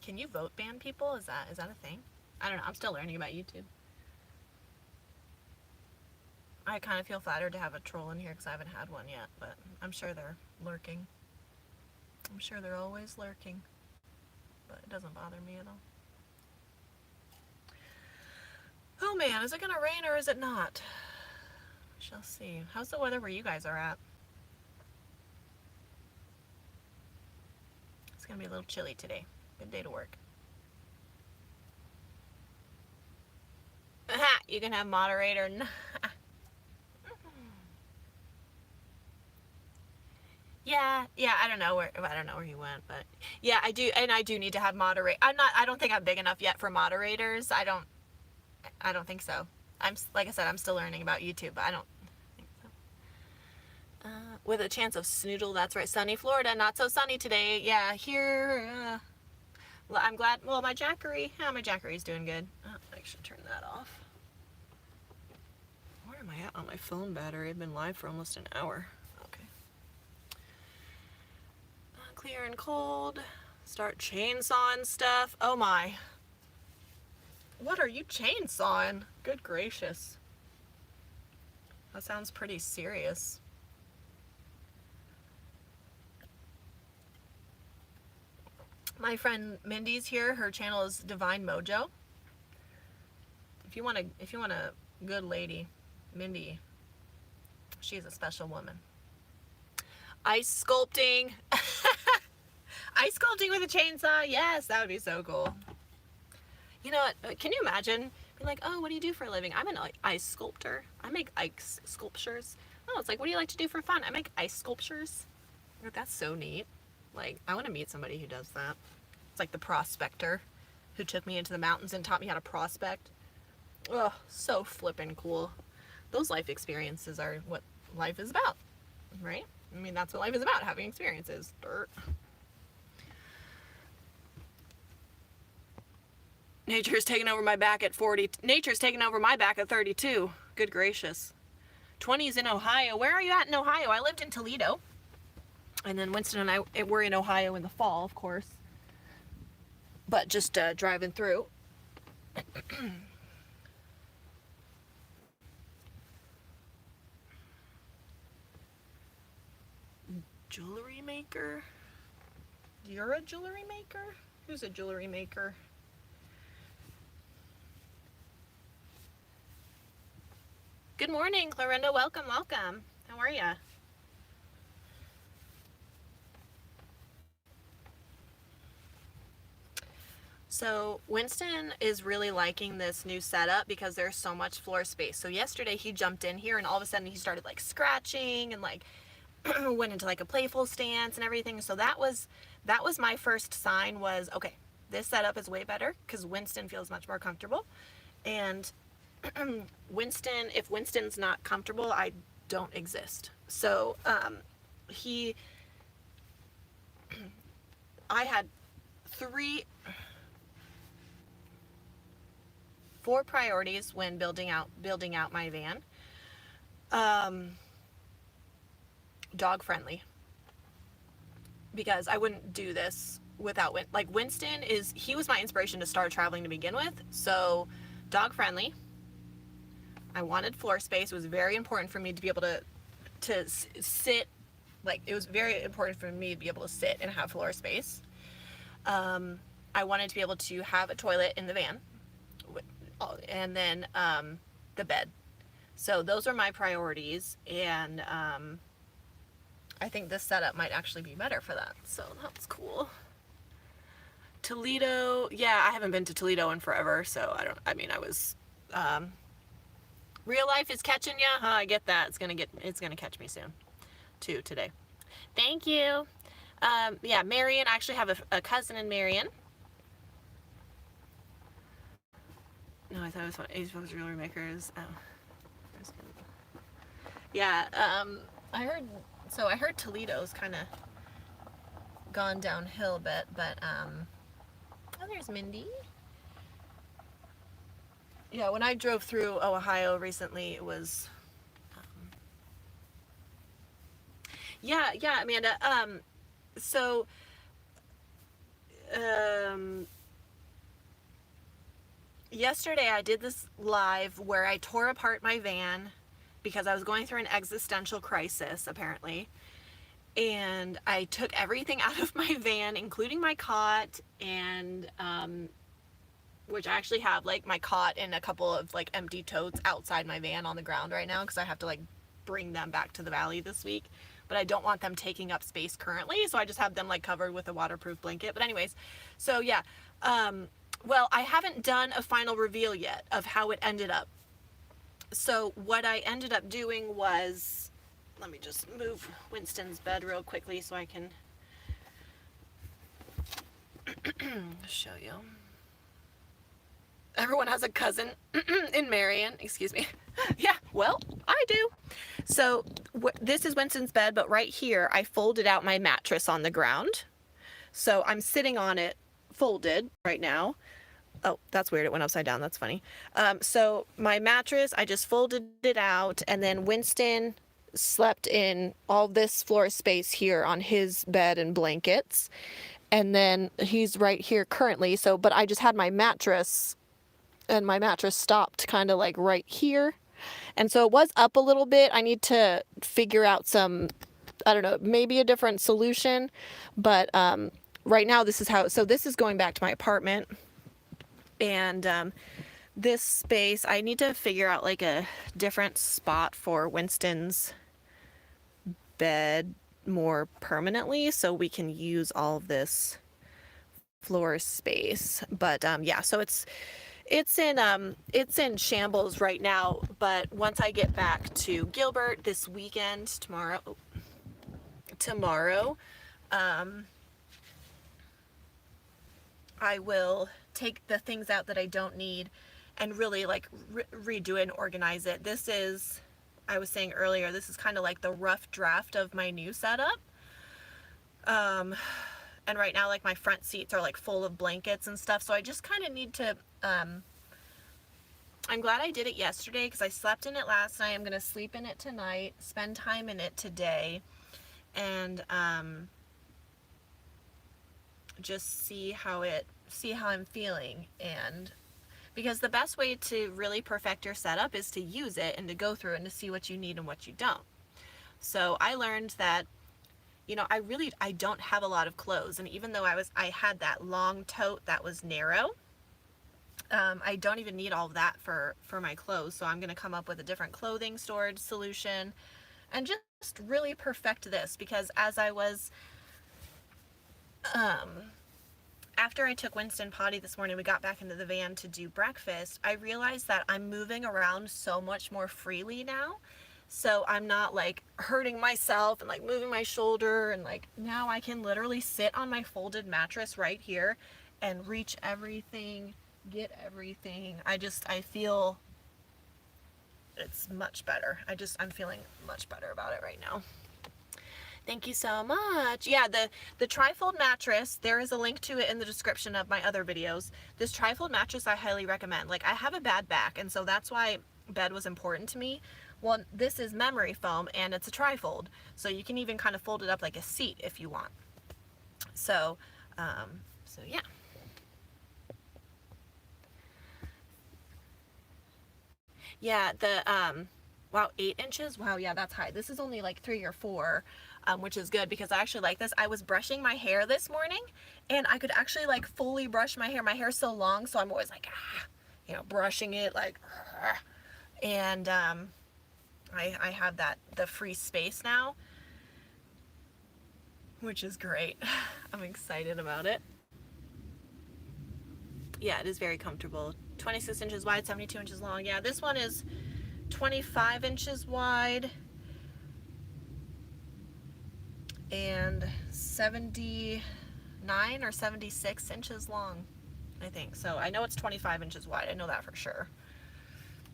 can you vote ban people? Is that a thing? I don't know. I'm still learning about YouTube. I kind of feel flattered to have a troll in here because I haven't had one yet, but I'm sure they're lurking. I'm sure they're always lurking, but it doesn't bother me at all. Oh man, is it gonna rain or is it not? We shall see. How's the weather where you guys are at? It's gonna be a little chilly today. Good day to work. Aha! You can have moderator. Yeah, I don't know where he went, but yeah, I do, and I do need to have moderate. I don't think I'm big enough yet for moderators. I don't think so. Like I said, I'm still learning about YouTube, but I don't think so. With a chance of snoodle, that's right. Sunny Florida, not so sunny today. Yeah, here. I'm glad. Well, my Jackery's doing good. Oh, I should turn that off. Where am I at on my phone battery? I've been live for almost an hour. Clear and cold. Start chainsawing stuff. Oh my. What are you chainsawing? Good gracious. That sounds pretty serious. My friend Mindy's here. Her channel is Divine Mojo. If you want a good lady, Mindy, she's a special woman. Ice sculpting. Ice sculpting with a chainsaw. Yes, that would be so cool. You know what? Can you imagine being like, oh, what do you do for a living? I'm an ice sculptor. I make ice sculptures. Oh, it's like, what do you like to do for fun? I make ice sculptures. That's so neat. Like, I want to meet somebody who does that. It's like the prospector who took me into the mountains and taught me how to prospect. Oh, so flippin' cool. Those life experiences are what life is about, right? I mean, that's what life is about, having experiences. Dirt. Nature's taking over my back at 40. Nature's taking over my back at 32. Good gracious. 20's in Ohio. Where are you at in Ohio? I lived in Toledo. And then Winston and I were in Ohio in the fall, of course. But just driving through. Jewelry maker? You're a jewelry maker? Who's a jewelry maker? Good morning, Clarinda. Welcome, welcome. How are ya? So Winston is really liking this new setup because there's so much floor space. So yesterday he jumped in here and all of a sudden he started like scratching and like went into like a playful stance and everything. So that was my first sign was, okay, this setup is way better because Winston feels much more comfortable. And if Winston's not comfortable, I don't exist. So I had 4 priorities when building out my van. Dog friendly, because I wouldn't do this without Winston he was my inspiration to start traveling to begin with. So dog friendly. I wanted floor space. It was very important for me to be able to sit. Like, it was very important for me to be able to sit and have floor space. I wanted to be able to have a toilet in the van, and then the bed. So those are my priorities, and I think this setup might actually be better for that. So that's cool. Toledo, yeah, I haven't been to Toledo in forever, so I was real life is catching ya. Huh, I get that. It's gonna catch me soon too today. Thank you. Yeah, Marion, I actually have a cousin in Marion. No, I thought it was Facebook's Jewelry Makers. Oh. Yeah, I heard Toledo's kind of gone downhill a bit, but, oh, there's Mindy. Yeah, when I drove through Ohio recently, it was, yeah, Amanda, so, yesterday I did this live where I tore apart my van because I was going through an existential crisis, apparently. And I took everything out of my van, including my cot, and which I actually have like my cot and a couple of like empty totes outside my van on the ground right now because I have to like bring them back to the valley this week. But I don't want them taking up space currently, so I just have them like covered with a waterproof blanket. But anyways, so yeah, well, I haven't done a final reveal yet of how it ended up. So what I ended up doing was, let me just move Winston's bed real quickly so I can show you. Everyone has a cousin in Marion, excuse me. Yeah, well, I do. So this is Winston's bed, but right here I folded out my mattress on the ground. So I'm sitting on it folded right now. Oh, that's weird. It went upside down. That's funny. So my mattress, I just folded it out, and then Winston slept in all this floor space here on his bed and blankets. And then he's right here currently. So, but I just had my mattress, and my mattress stopped kind of like right here. And so it was up a little bit. I need to figure out some, I don't know, maybe a different solution. But right now this is how, so this is going back to my apartment. And this space, I need to figure out like a different spot for Winston's bed more permanently so we can use all of this floor space. But yeah, so it's in shambles right now, but once I get back to Gilbert this weekend, tomorrow, I will take the things out that I don't need and really like redo it and organize it. This is, I was saying earlier, this is kind of like the rough draft of my new setup. And right now, like my front seats are like full of blankets and stuff. So I just kind of need to, I'm glad I did it yesterday because I slept in it last night. I'm going to sleep in it tonight, spend time in it today, and just see how I'm feeling. And because the best way to really perfect your setup is to use it and to go through it and to see what you need and what you don't. So I learned that, you know, I don't have a lot of clothes, and even though I had that long tote that was narrow, I don't even need all of that for my clothes. So I'm going to come up with a different clothing storage solution and just really perfect this, because as I was, after I took Winston potty this morning, we got back into the van to do breakfast, I realized that I'm moving around so much more freely now. So I'm not like hurting myself and like moving my shoulder, and like now I can literally sit on my folded mattress right here and reach everything, get everything. I feel it's much better. I'm feeling much better about it right now. Thank you so much. Yeah, the trifold mattress, there is a link to it in the description of my other videos. This trifold mattress I highly recommend. Like, I have a bad back, and so that's why bed was important to me. Well, this is memory foam, and it's a trifold, so you can even kind of fold it up like a seat if you want. So yeah. Yeah, wow, 8 inches? Wow, yeah, that's high. This is only like 3 or 4, which is good because I actually like this. I was brushing my hair this morning, and I could actually like fully brush my hair. My hair's so long, so I'm always like, you know, brushing it like, and I have the free space now, which is great. I'm excited about it. Yeah, it is very comfortable. 26 inches wide, 72 inches long. Yeah, this one is 25 inches wide and 79 or 76 inches long. I think. So I know it's 25 inches wide. I know that for sure.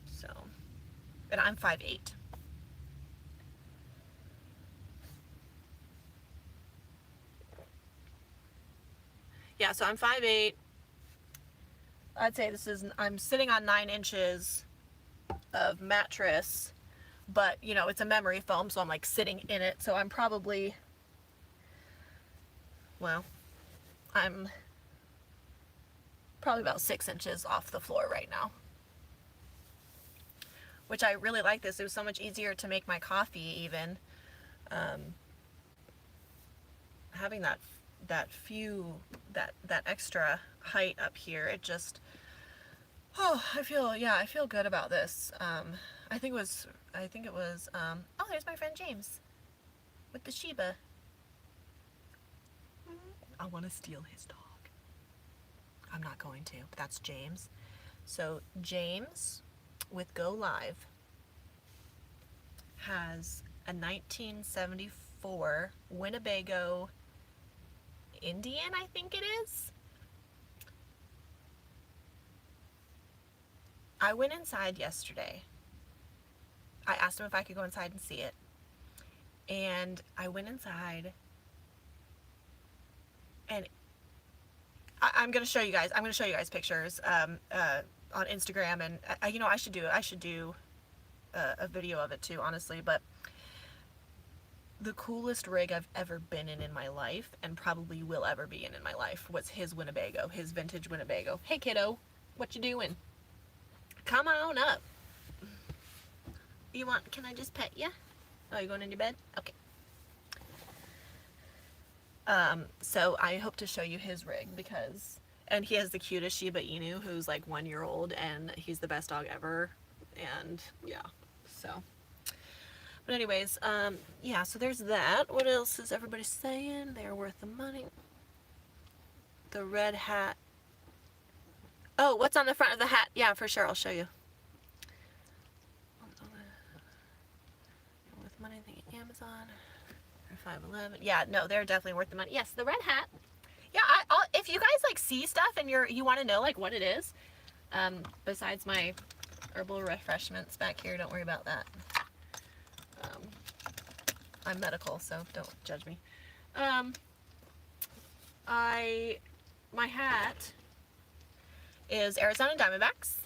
So, and I'm 5'8". Yeah, so I'm 5'8". I'd say I'm sitting on 9 inches of mattress, but you know, it's a memory foam, so I'm like sitting in it. So I'm probably, well, I'm probably about 6 inches off the floor right now. Which I really like this. It was so much easier to make my coffee even. Having that extra height up here, it just, oh, I feel good about this. I think it was, oh, there's my friend James with the Shiba. I want to steal his dog. I'm not going to, but that's James. So James with Go Live has a 1974 Winnebago Indian, I think it is. I went inside yesterday. I asked him if I could go inside and see it. And I went inside, and I'm going to show you guys. I'm going to show you guys pictures on Instagram, and you know, I should do a video of it too, honestly. But the coolest rig I've ever been in my life, and probably will ever be in my life, was his Winnebago, his vintage Winnebago. Hey kiddo, what you doing? Come on up. Can I just pet you? Oh, you going into bed? Okay. So I hope to show you his rig and he has the cutest Shiba Inu who's like 1 year old, and he's the best dog ever. And yeah, so. But anyways, yeah, so there's that. What else is everybody saying? They're worth the money. The red hat. Oh, what's on the front of the hat? Yeah, for sure, I'll show you. Worth the money, I think Amazon. 511. Yeah, no, they're definitely worth the money. Yes, the red hat. Yeah, if you guys like see stuff and you want to know like what it is, besides my herbal refreshments back here, don't worry about that. I'm medical, so don't judge me. My hat is Arizona Diamondbacks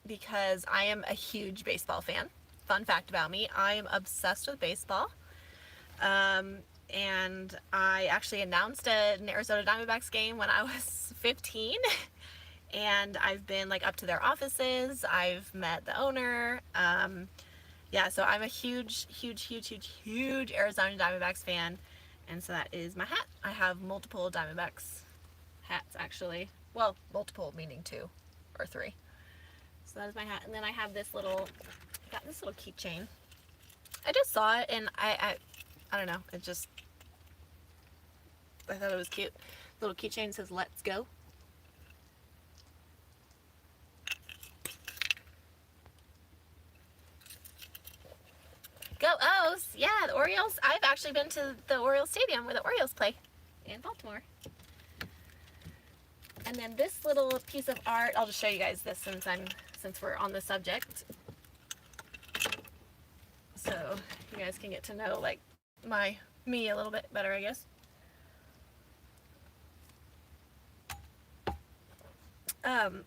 because I am a huge baseball fan. Fun fact about me, I am obsessed with baseball. And I actually announced an Arizona Diamondbacks game when I was 15. And I've been like up to their offices. I've met the owner. Yeah, so I'm a huge Arizona Diamondbacks fan. And so that is my hat. I have multiple Diamondbacks hats, actually. Well, multiple meaning 2 or 3. So that is my hat. And then I have this little, got this little keychain. I just saw it and I don't know, I thought it was cute. Little keychain says "Let's go." Go O's! Yeah, the Orioles. I've actually been to the Orioles Stadium where the Orioles play in Baltimore. And then this little piece of art, I'll just show you guys this since we're on the subject. So you guys can get to know like me a little bit better, I guess.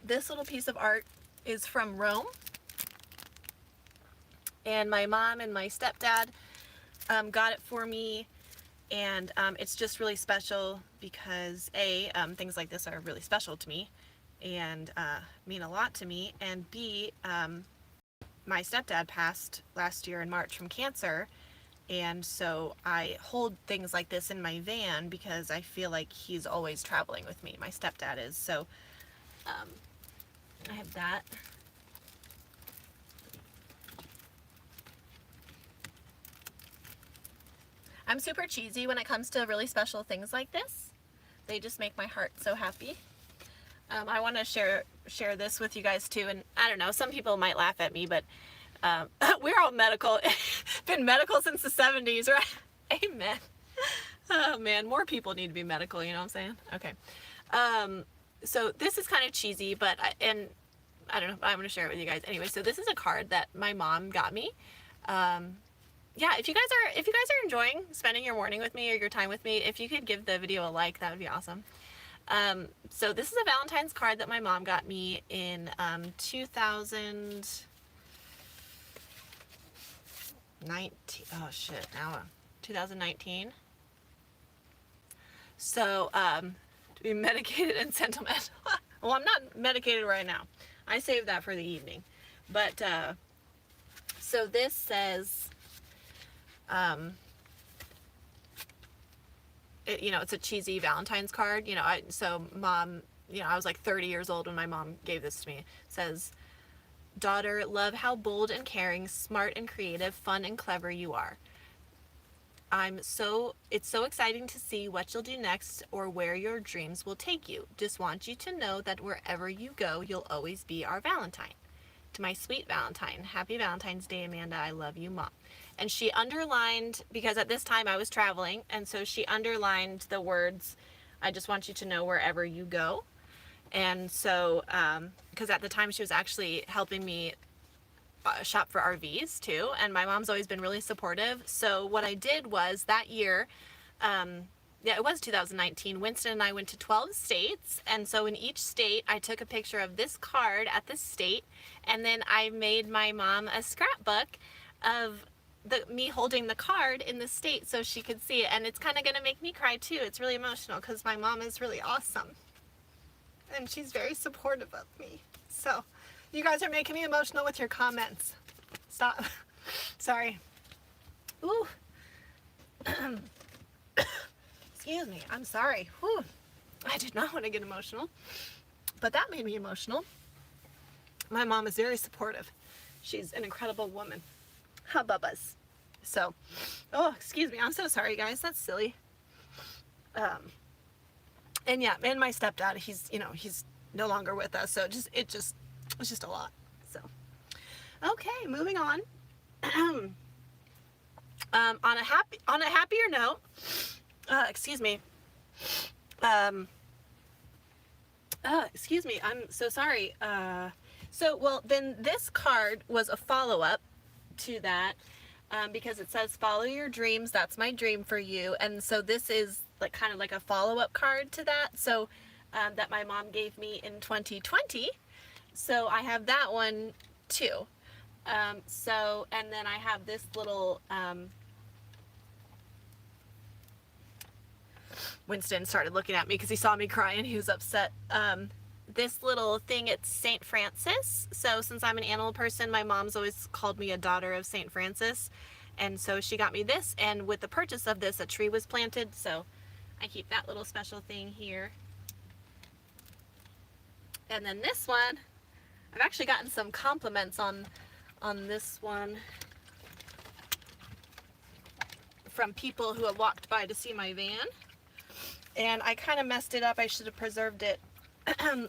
This little piece of art is from Rome, and my mom and my stepdad got it for me, and it's just really special because things like this are really special to me and mean a lot to me, and B, my stepdad passed last year in March from cancer, and so I hold things like this in my van because I feel like he's always traveling with me. My stepdad is. So I have that. I'm super cheesy when it comes to really special things like this. They just make my heart so happy. I want to share this with you guys too, and I don't know, some people might laugh at me, but we're all medical. Been medical since the 70s, right? Amen. Oh man, more people need to be medical, you know what I'm saying? Okay. So this is kind of cheesy, but I don't know, I'm going to share it with you guys anyway. So this is a card that my mom got me. Yeah, if you guys are enjoying spending your morning with me or your time with me, if you could give the video a like, that would be awesome. So this is a Valentine's card that my mom got me in 2019. Oh shit, now 2019. So to be medicated and sentimental. Well, I'm not medicated right now. I saved that for the evening. But so this says, it's a cheesy Valentine's card. So mom, I was like 30 years old when my mom gave this to me. It says, "Daughter, love how bold and caring, smart and creative, fun and clever you are. It's so exciting to see what you'll do next or where your dreams will take you. Just want you to know that wherever you go, you'll always be our Valentine. To my sweet Valentine, happy Valentine's Day, Amanda. I love you, Mom." And she underlined, because at this time I was traveling, and so she underlined the words, "I just want you to know wherever you go." And so, because at the time she was actually helping me shop for RVs too, and my mom's always been really supportive. So what I did was that year, it was 2019, Winston and I went to 12 states, and so in each state I took a picture of this card at the state, and then I made my mom a scrapbook of me holding the card in the state so she could see it. And it's kind of gonna make me cry too. It's really emotional because my mom is really awesome and she's very supportive of me. So you guys are making me emotional with your comments. Stop. Sorry. Ooh. Excuse me. I'm sorry. Whew. I did not want to get emotional, but that made me emotional. My mom is very supportive. She's an incredible woman. Hubbubas. So, oh, excuse me. I'm so sorry, guys. That's silly. And yeah, and my stepdad, he's no longer with us. So it's just a lot. So, okay, moving on. On a happier note, excuse me. Excuse me. I'm so sorry. Then this card was a follow-up to that, because it says, "Follow your dreams. That's my dream for you." And so this is like kind of like a follow-up card to that. So that my mom gave me in 2020. So I have that one too. And then I have this little, Winston started looking at me because he saw me crying. He was upset. This little thing, it's St. Francis. So since I'm an animal person, my mom's always called me a daughter of St. Francis. And so she got me this, and with the purchase of this, a tree was planted. So I keep that little special thing here. And then this one, I've actually gotten some compliments on this one from people who have walked by to see my van. And I kind of messed it up. I should have preserved it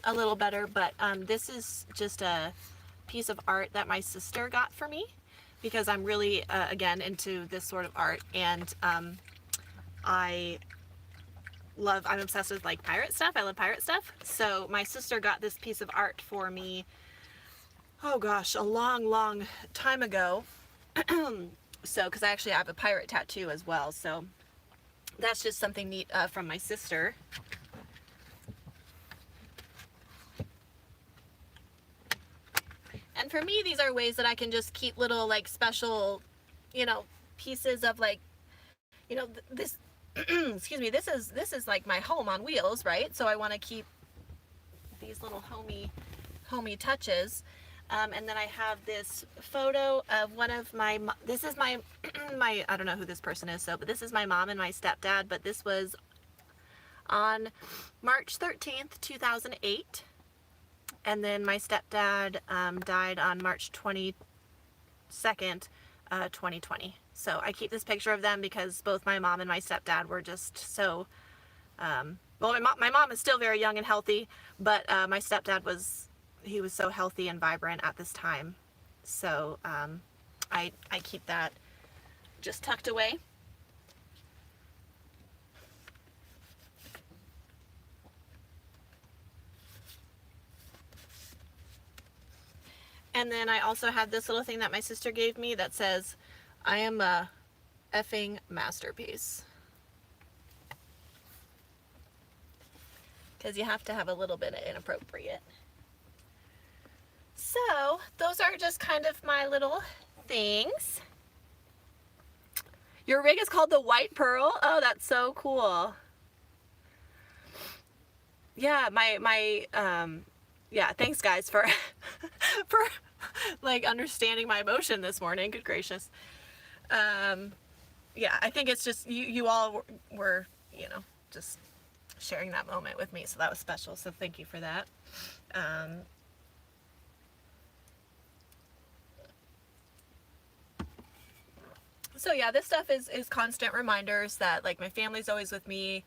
a little better, but this is just a piece of art that my sister got for me, because I'm really again into this sort of art, and I'm obsessed with like pirate stuff. I love pirate stuff. So my sister got this piece of art for me, oh gosh, a long time ago. So because I actually have a pirate tattoo as well, so that's just something neat from my sister. And for me, these are ways that I can just keep little like special, pieces of like, this, excuse me, this is like my home on wheels, right? So I want to keep these little homey touches. And then I have this photo of one of this is my, I don't know who this person is, but this is my mom and my stepdad, but this was on March 13th, 2008. And then my stepdad died on March 22nd, 2020. So I keep this picture of them because both my mom and my stepdad were just so, well, my mom is still very young and healthy, but my stepdad was so healthy and vibrant at this time. So I keep that just tucked away. And then I also have this little thing that my sister gave me that says, I am a effing masterpiece. Because you have to have a little bit of inappropriate. So, those are just kind of my little things. Your rig is called the White Pearl? Oh, that's so cool. Yeah, yeah, thanks guys for, for like understanding my emotion this morning. Good gracious. Yeah, I think it's just, you all were, you know, just sharing that moment with me. So that was special. So thank you for that. So yeah, this stuff is constant reminders that like my family's always with me.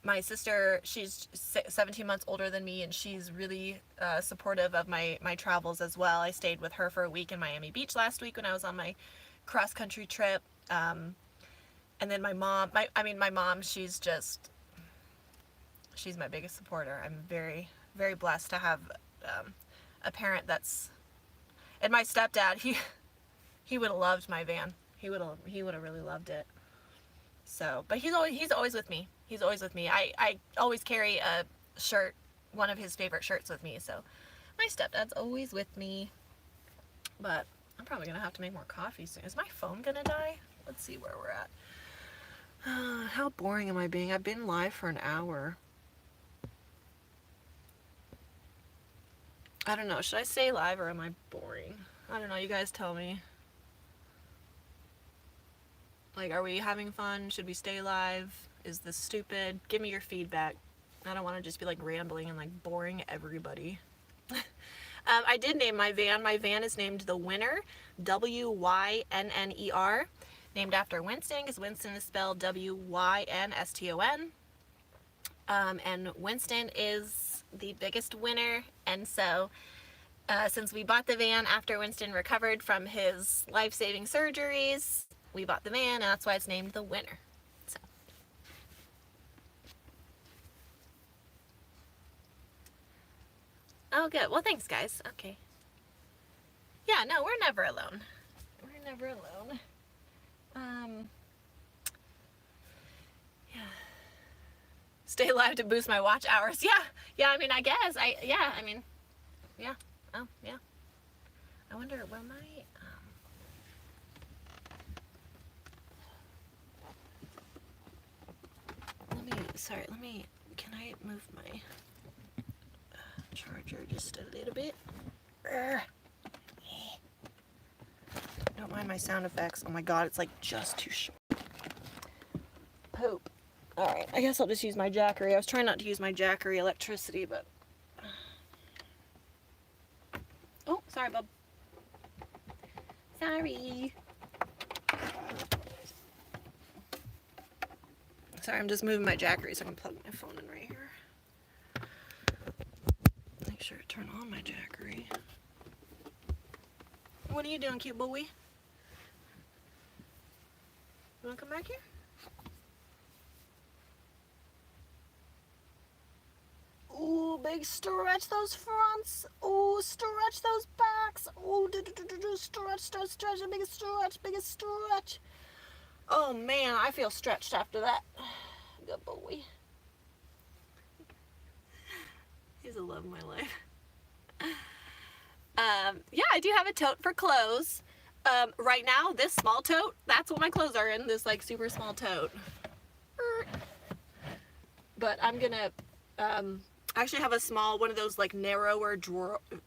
My sister, she's 17 months older than me, and she's really supportive of my travels as well. I stayed with her for a week in Miami Beach last week when I was on my cross-country trip. And then my mom, my mom, she's my biggest supporter. I'm very, very blessed to have a parent that's, and my stepdad, he would have loved my van. He would have really loved it. So, but he's always with me. He's always with me. I always carry a shirt, one of his favorite shirts with me. So my stepdad's always with me. But I'm probably going to have to make more coffee soon. Is my phone going to die? Let's see where we're at. How boring am I being? I've been live for an hour. I don't know. Should I stay live or am I boring? I don't know. You guys tell me. Like, are we having fun? Should we stay live? Is this stupid? Give me your feedback. I don't want to just be like rambling and like boring everybody. I did name my van. My van is named the Winner, W-Y-N-N-E-R, named after Winston, because Winston is spelled W-Y-N-S-T-O-N. And Winston is the biggest winner, and so since we bought the van after Winston recovered from his life-saving surgeries, we bought the van, and that's why it's named the Winner. So. Oh, good. Well, thanks, guys. Okay. Yeah, no, we're never alone. We're never alone. Yeah. Stay alive to boost my watch hours. Yeah, I mean, I guess. Yeah. Oh, yeah. I wonder, will my, can I move my charger just a little bit? Don't mind my sound effects. Oh my god, it's like just too short. Poop. Alright, I guess I'll just use my Jackery. I was trying not to use my Jackery electricity, but... Oh, sorry, bub. Sorry. Sorry, I'm just moving my Jackery so I can plug my phone in right here. Make sure to turn on my Jackery. What are you doing, cute boy? You wanna come back here? Ooh, big stretch those fronts. Ooh, stretch those backs. Ooh, stretch, biggest stretch. Oh man, I feel stretched after that. Good boy. He's the love of my life. Yeah, I do have a tote for clothes. Right now, this small tote, that's what my clothes are in, this like super small tote. But I'm gonna, I actually have a small, one of those like narrower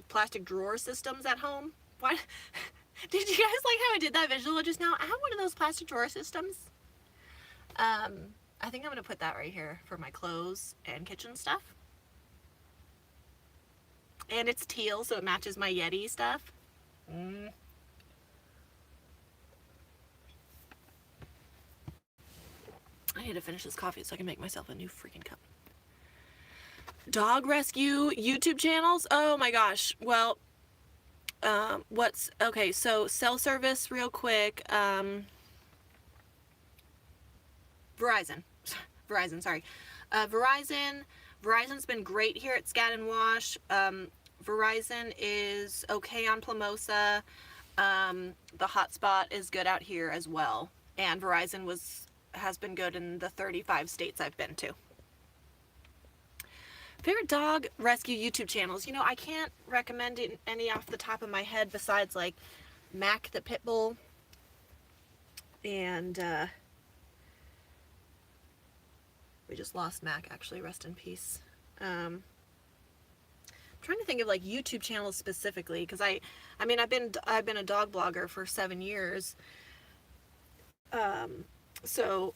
plastic drawer systems at home. What? Did you guys like how I did that visual just now? I have one of those plastic drawer systems. I think I'm gonna put that right here for my clothes and kitchen stuff. And it's teal, so it matches my Yeti stuff. I need to finish this coffee so I can make myself a new freaking cup. Dog rescue YouTube channels? Oh my gosh. Well, okay, so cell service real quick. Verizon, sorry. Verizon's been great here at Scat and Wash. Verizon is okay on Plamosa. The hotspot is good out here as well. And Verizon has been good in the 35 states I've been to. Favorite dog rescue YouTube channels? You know, I can't recommend any off the top of my head besides like Mac the Pitbull and we just lost Mac, actually, rest in peace. I'm trying to think of like YouTube channels specifically because I mean I've been a dog blogger for 7 years. So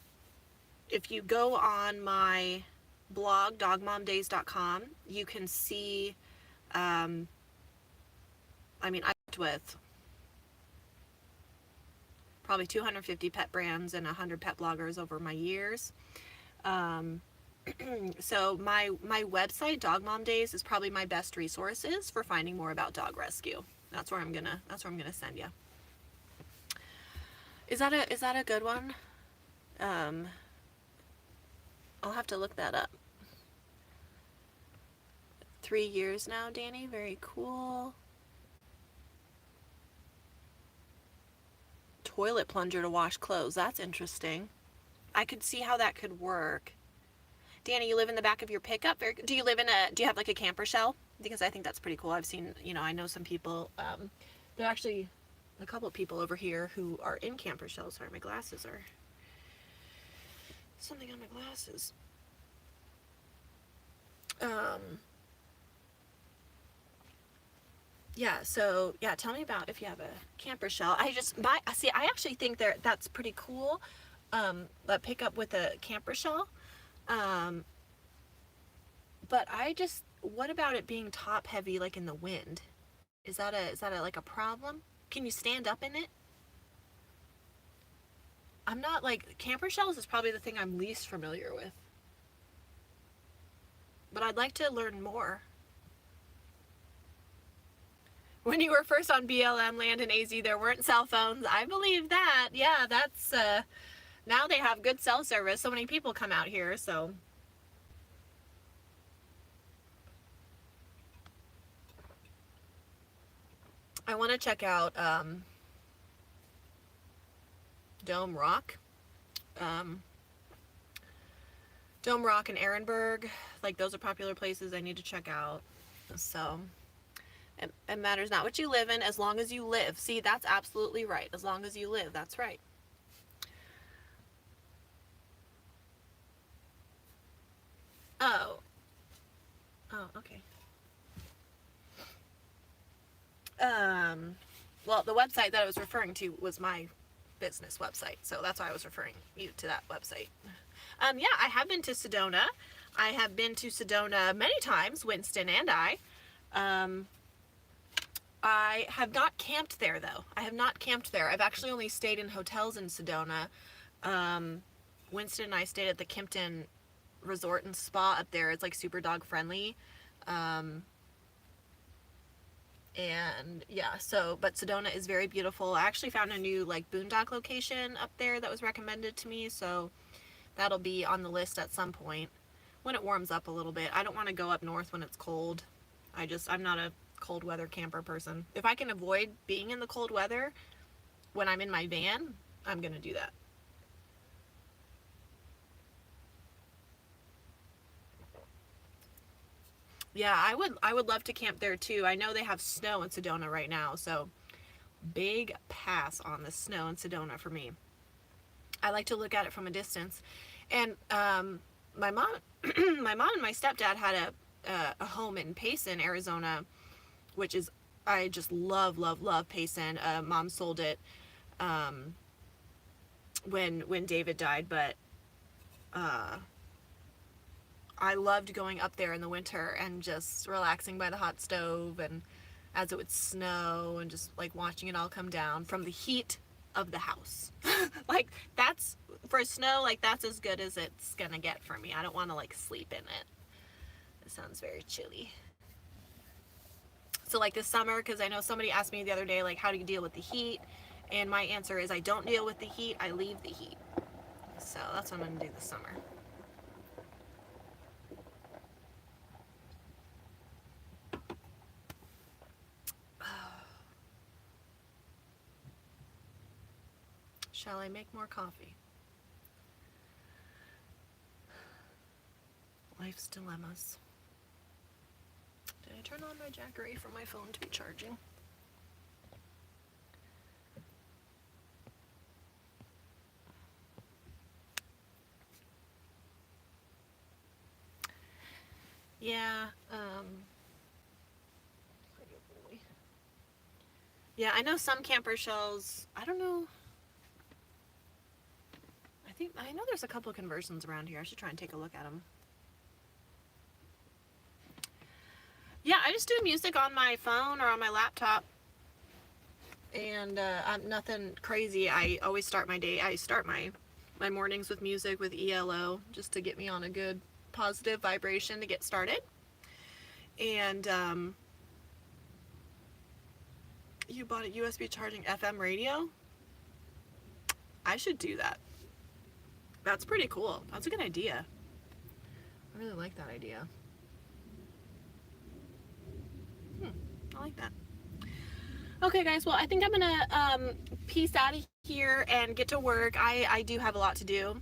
if you go on my blog dogmomdays.com, you can see I mean, I worked with probably 250 pet brands and 100 pet bloggers over my years. So my website, Dog Mom Days, is probably my best resources for finding more about dog rescue. That's where I'm gonna send you. Is that a good one? I'll have to look that up. 3 years now, Danny. Very cool. Toilet plunger to wash clothes. That's interesting. I could see how that could work. Danny, you live in the back of your pickup. Do you have like a camper shell? Because I think that's pretty cool. I've seen, you know, I know some people, there are actually a couple of people over here who are in camper shells. Sorry, my glasses are, something on my glasses. Yeah, so, yeah, tell me about if you have a camper shell. I actually think that's pretty cool, a pickup with a camper shell. But what about it being top heavy, like in the wind? Is that like a problem? Can you stand up in it? I'm not like, camper shells is probably the thing I'm least familiar with. But I'd like to learn more. When you were first on BLM land in AZ, there weren't cell phones. I believe that. Yeah, that's, now they have good cell service. So many people come out here, so. I want to check out Dome Rock. Dome Rock and Ehrenberg. Like, those are popular places I need to check out. So, it matters not what you live in, as long as you live. See, that's absolutely right. As long as you live, that's right. Oh, okay. Well, the website that I was referring to was my business website, so that's why I was referring you to that website. Yeah, I have been to Sedona. I have been to Sedona many times, Winston and I. I have not camped there, though. I have not camped there. I've actually only stayed in hotels in Sedona. Winston and I stayed at the Kimpton Resort and Spa up there. It's like super dog friendly. And yeah, but Sedona is very beautiful. I actually found a new like boondock location up there that was recommended to me, so that'll be on the list at some point when it warms up a little bit. I don't want to go up north when it's cold. I'm not a cold weather camper person. If I can avoid being in the cold weather when I'm in my van, I'm gonna do that. Yeah, I would love to camp there too. I know they have snow in Sedona right now, so big pass on the snow in Sedona for me. I like to look at it from a distance. And my mom and my stepdad had a home in Payson, Arizona, which is, I just love Payson. Mom sold it when David died, but I loved going up there in the winter and just relaxing by the hot stove, and as it would snow, and just like watching it all come down from the heat of the house. Like, that's, for snow, like that's as good as it's gonna get for me. I don't want to like sleep in it. It sounds very chilly. So like this summer, because I know somebody asked me the other day, like, how do you deal with the heat? And my answer is, I don't deal with the heat, I leave the heat. So that's what I'm gonna do this summer. Shall I make more coffee? Life's dilemmas. Did I turn on my Jackery for my phone to be charging? Yeah, yeah, I know some camper shells, I don't know. I know there's a couple of conversions around here. I should try and take a look at them. Yeah, I just do music on my phone or on my laptop. And I'm nothing crazy. I always start my day, I start my mornings with music with ELO just to get me on a good positive vibration to get started. And you bought a USB charging FM radio? I should do that. That's pretty cool. That's a good idea. I really like that idea. I like that. Okay, guys. Well, I think I'm gonna peace out of here and get to work. I do have a lot to do,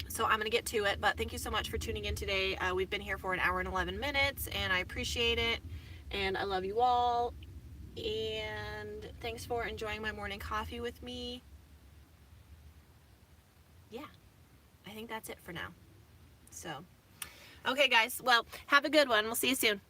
so I'm gonna get to it. But thank you so much for tuning in today. We've been here for an hour and 11 minutes, and I appreciate it. And I love you all. And thanks for enjoying my morning coffee with me. Yeah, I think that's it for now. So, okay, guys. Well, have a good one. We'll see you soon.